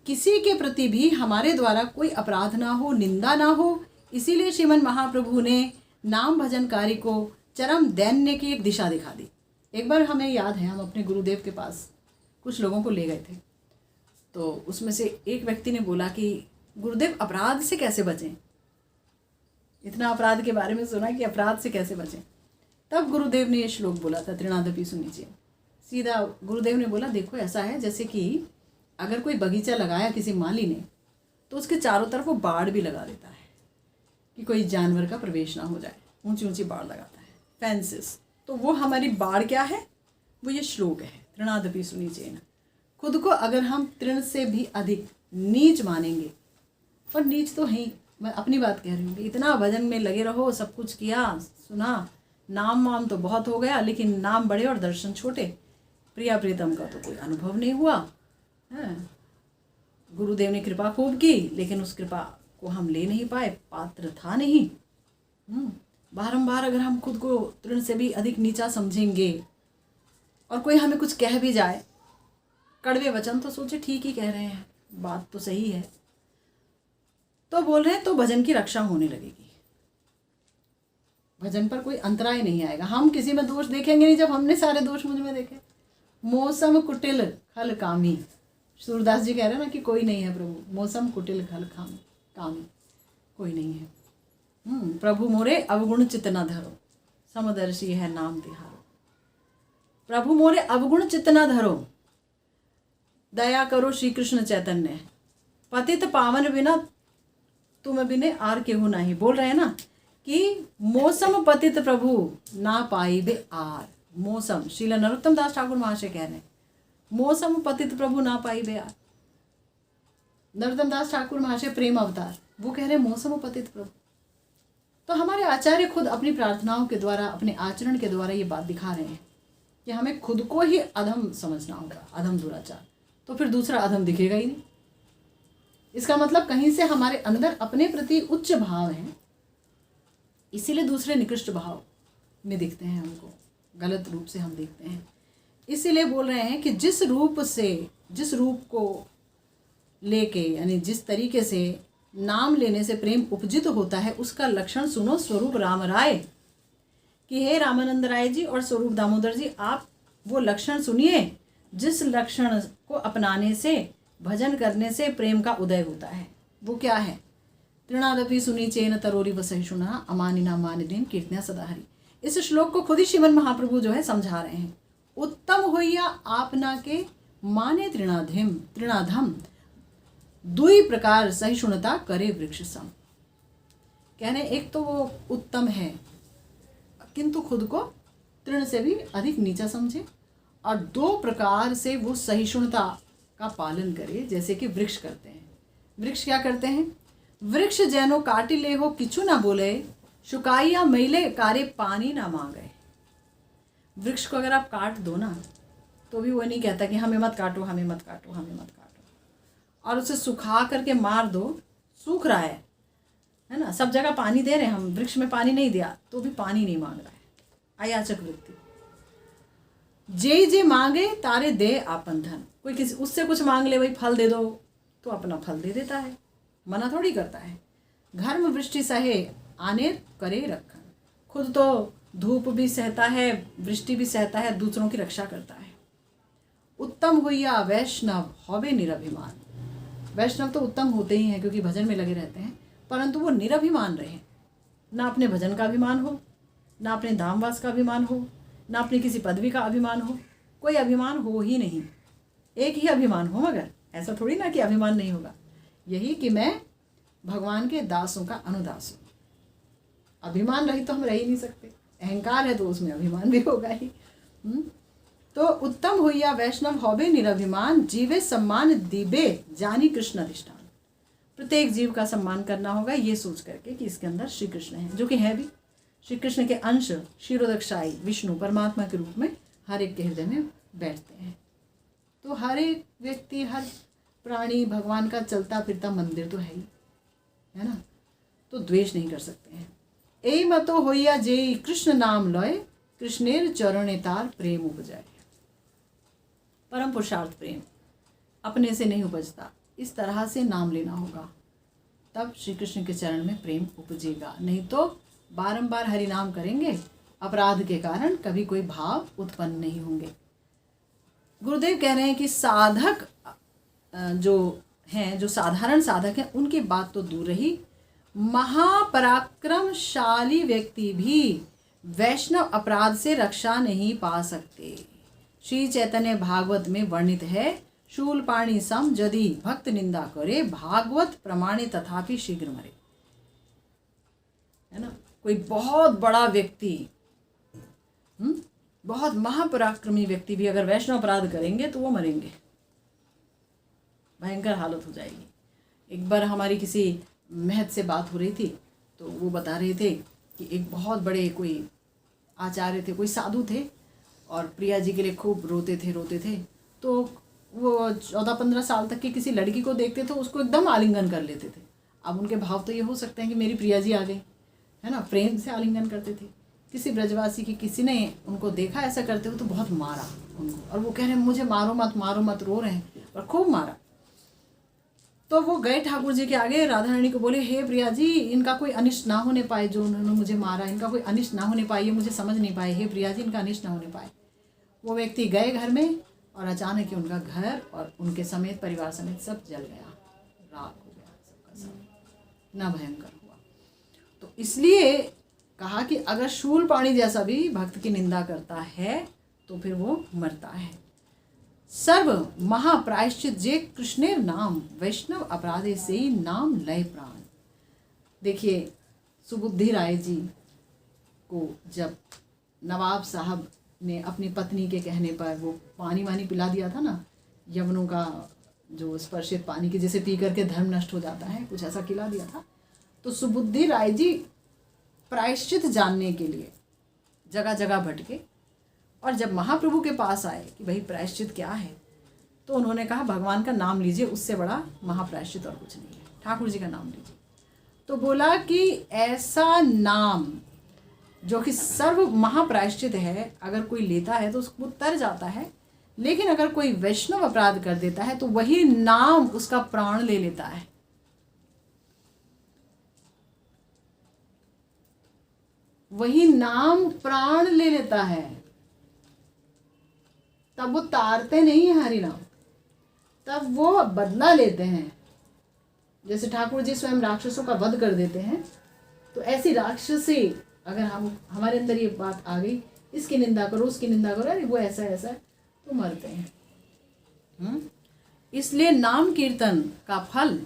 किसी के प्रति भी हमारे द्वारा कोई अपराध ना हो, निंदा ना हो। इसीलिए श्रीमन महाप्रभु ने नाम भजन कार्य को चरम दैन्य की एक दिशा दिखा दी। एक बार हमें याद है, हम अपने गुरुदेव के पास कुछ लोगों को ले गए थे। तो उसमें से एक व्यक्ति ने बोला कि गुरुदेव अपराध से कैसे बचें, इतना अपराध के बारे में सुना कि अपराध से कैसे बचें। तब गुरुदेव ने ये श्लोक बोला था, तृणादपि सुनीचिए। सीधा गुरुदेव ने बोला, देखो ऐसा है जैसे कि अगर कोई बगीचा लगाया किसी माली ने तो उसके चारों तरफ वो बाड़ भी लगा देता है कि कोई जानवर का प्रवेश ना हो जाए, ऊंची ऊंची बाड़ लगाता है, फेंसेस। तो वो हमारी बाड़ क्या है, वो ये श्लोक है, तृणादपि सुनीचेन। खुद को अगर हम तृण से भी अधिक नीच मानेंगे, और नीच तो है, मैं अपनी बात कह रही हूँ, इतना भजन में लगे रहो, सब कुछ किया सुना, नाम वाम तो बहुत हो गया, लेकिन नाम बड़े और दर्शन छोटे, प्रिया प्रीतम का तो कोई अनुभव नहीं हुआ है। गुरुदेव ने कृपा खूब की, लेकिन उस कृपा को हम ले नहीं पाए, पात्र था नहीं। बारंबार अगर हम खुद को तृण से भी अधिक नीचा समझेंगे और कोई हमें कुछ कह भी जाए, कड़वे वचन, तो सोचे ठीक ही कह रहे हैं, बात तो सही है, तो बोल रहे हैं, तो भजन की रक्षा होने लगेगी, भजन पर कोई अंतराय नहीं आएगा। हम किसी में दोष देखेंगे नहीं जब हमने सारे दोष मुझ में देखे। मौसम कुटिल खल कामी, सूरदास जी कह रहे हैं ना कि कोई नहीं है प्रभु, मौसम कुटिल खल कामी, कोई नहीं है। प्रभु मोरे अवगुण चित्त न धरो, समदर्शी है नाम तिहारो। प्रभु मोरे अवगुण चित्त न धरो, दया करो श्री कृष्ण चैतन्य, पतित पावन बिना तुम बिने आर केहू नहीं। बोल रहे हैं ना कि मौसम पतित प्रभु ना पाई बे आर। मौसम, श्रील नरोत्तम दास ठाकुर महाशय कह रहे हैं, मौसम पतित प्रभु ना पाई बे आर। नरोत्तम दास ठाकुर महाशय प्रेम अवतार, वो कह रहे हैं मौसम पतित प्रभु। तो हमारे आचार्य खुद अपनी प्रार्थनाओं के द्वारा, अपने आचरण के द्वारा ये बात दिखा रहे हैं कि हमें खुद को ही अधम समझना होगा, अधम दुराचार, तो फिर दूसरा अधम दिखेगा ही नहीं। इसका मतलब कहीं से हमारे अंदर अपने प्रति उच्च भाव हैं, इसीलिए दूसरे निकृष्ट भाव में दिखते हैं, हमको गलत रूप से हम देखते हैं। इसीलिए बोल रहे हैं कि जिस रूप को लेके, यानी जिस तरीके से नाम लेने से प्रेम उपजित होता है, उसका लक्षण सुनो स्वरूप राम राय, कि हे रामानंद राय जी और स्वरूप दामोदर जी, आप वो लक्षण सुनिए जिस लक्षण को अपनाने से, भजन करने से प्रेम का उदय होता है। वो क्या है? तृणादपि सुनी चेन तरोरी वसहिष्णुना अमानिना मानिदेन कीर्तन्या सदा हरि। इस श्लोक को खुद ही श्रीमन महाप्रभु जो है समझा रहे हैं। उत्तम होइया आपना के माने तृणाधम दुई प्रकार सहिष्णुता करे वृक्ष सम। कहने एक तो वो उत्तम है किंतु खुद को तृण से भी अधिक नीचा समझे, और दो प्रकार से वो सहिष्णुता का पालन करे, जैसे कि वृक्ष करते हैं। वृक्ष क्या करते हैं? वृक्ष जैनो काटी ले हो किछु ना बोले, शुकाइया मैले कारे पानी ना मांगे। वृक्ष को अगर आप काट दो ना, तो भी वो नहीं कहता कि हमें मत काटो, हमें मत काटो, हमें मत काटो। और उसे सुखा करके मार दो, सूख रहा है ना, सब जगह पानी दे रहे हैं हम, वृक्ष में पानी नहीं दिया तो भी पानी नहीं मांग रहा है। अयाचक वृत्ति। जे मांगे तारे दे आपन धन। कोई किसी उससे कुछ मांग ले, भाई फल दे दो, तो अपना फल दे देता है, मना थोड़ी करता है। घर में वृष्टि सहे आने करे रखन। खुद तो धूप भी सहता है, वृष्टि भी सहता है, दूसरों की रक्षा करता है। उत्तम हुईया वैष्णव हौवे निरभिमान। वैष्णव तो उत्तम होते ही हैं क्योंकि भजन में लगे रहते हैं, परंतु वो निरभिमान रहे, ना अपने भजन का अभिमान हो, ना अपने धामवास का अभिमान हो, ना अपनी किसी पदवी का अभिमान हो। कोई अभिमान हो ही नहीं, एक ही अभिमान हो, मगर ऐसा थोड़ी ना कि अभिमान नहीं होगा। यही कि मैं भगवान के दासों का अनुदास हूँ। अभिमान रही तो हम रह ही नहीं सकते। अहंकार है तो उसमें अभिमान भी होगा ही। तो उत्तम हुईया वैष्णव हौबे निरभिमान, जीवे सम्मान दीबे जानी कृष्ण अधिष्ठान। प्रत्येक जीव का सम्मान करना होगा ये सोच करके कि इसके अंदर श्री कृष्ण है, जो कि है भी। श्री कृष्ण के अंश क्षीरोदकशायी विष्णु परमात्मा के रूप में हर एक के हृदय में बैठते हैं। तो हर एक व्यक्ति, हर प्राणी भगवान का चलता फिरता मंदिर तो है ही, है ना। तो द्वेष नहीं कर सकते हैं। ए मतो होइया जे कृष्ण नाम लय, कृष्णेर चरणे तार प्रेम उपजाए। परम पुरुषार्थ प्रेम अपने से नहीं उपजता, इस तरह से नाम लेना होगा, तब श्री कृष्ण के चरण में प्रेम उपजेगा। नहीं तो बारंबार हरि नाम करेंगे, अपराध के कारण कभी कोई भाव उत्पन्न नहीं होंगे। गुरुदेव कह रहे हैं कि साधक जो हैं, जो साधारण साधक हैं, उनकी बात तो दूर रही, महापराक्रमशाली व्यक्ति भी वैष्णव अपराध से रक्षा नहीं पा सकते। श्री चैतन्य भागवत में वर्णित है, शूलपाणी सम यदि भक्त निंदा करे, भागवत प्रमाणे तथापि शीघ्र मरे। है ना। कोई बहुत बड़ा व्यक्ति, बहुत महापराक्रमी व्यक्ति भी अगर वैष्णव अपराध करेंगे तो वो मरेंगे, भयंकर हालत हो जाएगी। एक बार हमारी किसी महत से बात हो रही थी, तो वो बता रहे थे कि एक बहुत बड़े कोई आचार्य थे, कोई साधु थे, और प्रिया जी के लिए खूब रोते थे। तो वो 14-15 साल तक की किसी लड़की को देखते थे, उसको एकदम आलिंगन कर लेते थे। अब उनके भाव तो ये हो सकते हैं कि मेरी प्रिया जी आ गई, है ना, प्रेम से आलिंगन करते थे। किसी ब्रजवासी की किसी ने उनको देखा ऐसा करते हुए तो बहुत मारा उनको, और वो कह रहे हैं मुझे मारो मत, रो रहे हैं, और खूब मारा। तो वो गए ठाकुर जी के आगे, राधा रानी को बोले, हे प्रिया जी, इनका कोई अनिष्ट ना होने पाए, जो उन्होंने मुझे मारा, इनका कोई अनिष्ट ना होने पाए, ये मुझे समझ नहीं पाए, हे प्रिया जी, इनका अनिष्ट ना होने पाए। वो व्यक्ति गए घर में, और अचानक ही उनका घर और उनके समेत, परिवार समेत सब जल गया, राख हो गया सबका सब, इतना भयंकर हुआ। तो इसलिए कहा कि अगर शूलपाणी जैसा भी भक्त की निंदा करता है तो फिर वो मरता है। सर्व महाप्रायश्चित जे कृष्णेर नाम, वैष्णव अपराधे से ही नाम लय प्राण। देखिए, सुबुद्धि राय जी को जब नवाब साहब ने अपनी पत्नी के कहने पर वो पानी वानी पिला दिया था ना, यवनों का जो स्पर्शित पानी की, जैसे पी करके धर्म नष्ट हो जाता है, कुछ ऐसा खिला दिया था। तो सुबुद्धि राय जी प्रायश्चित जानने के लिए जगह जगह भटके, और जब महाप्रभु के पास आए कि भाई प्रायश्चित क्या है, तो उन्होंने कहा भगवान का नाम लीजिए, उससे बड़ा महाप्रायश्चित और कुछ नहीं है, ठाकुर जी का नाम लीजिए। तो बोला कि ऐसा नाम जो कि सर्व महाप्रायश्चित है, अगर कोई लेता है तो उसको तर जाता है, लेकिन अगर कोई वैष्णव अपराध कर देता है तो वही नाम उसका प्राण ले लेता है। वही नाम प्राण ले लेता है, तब वो तारते नहीं है हरि नाम, तब वो बदला लेते हैं। जैसे ठाकुर जी स्वयं राक्षसों का वध कर देते हैं, तो ऐसी राक्षसी अगर हमारे अंदर ये बात आ गई, इसकी निंदा करो, उसकी निंदा करो, अरे वो ऐसा ऐसा है, तो मरते हैं। इसलिए नाम कीर्तन का फल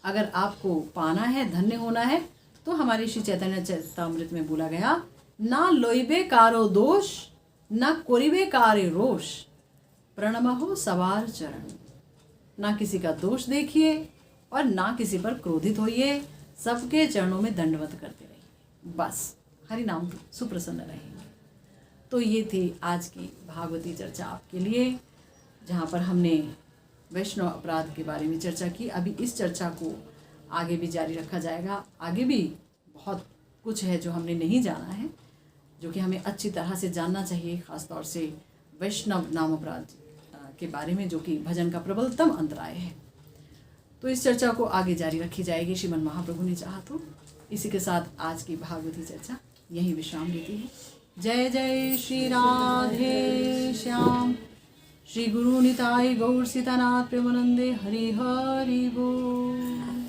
अगर आपको पाना है, धन्य होना है, तो हमारे श्री चैतन्य चरितामृत में बोला गया, ना लोइबे कारो दोष, ना कोरिबे कारे रोष, प्रणमहो सवार चरण। ना किसी का दोष देखिए और ना किसी पर क्रोधित होइए, सबके चरणों में दंडवत करते रहिए, बस हरि नाम सुप्रसन्न रहेंगे। तो ये थी आज की भागवती चर्चा आपके लिए, जहाँ पर हमने वैष्णव अपराध के बारे में चर्चा की। अभी इस चर्चा को आगे भी जारी रखा जाएगा, आगे भी बहुत कुछ है जो हमने नहीं जाना है, जो कि हमें अच्छी तरह से जानना चाहिए, ख़ास तौर से वैष्णव नाम अपराध के बारे में, जो कि भजन का प्रबलतम अंतराय है। तो इस चर्चा को आगे जारी रखी जाएगी, श्रीमन महाप्रभु ने चाहा तो। इसी के साथ आज की भागवती चर्चा यहीं विश्राम लेती है। जय जय श्री राधे श्याम, श्री गुरु निताई गौर सीतानाथ प्रेमानंदे, हरि हरि बोल।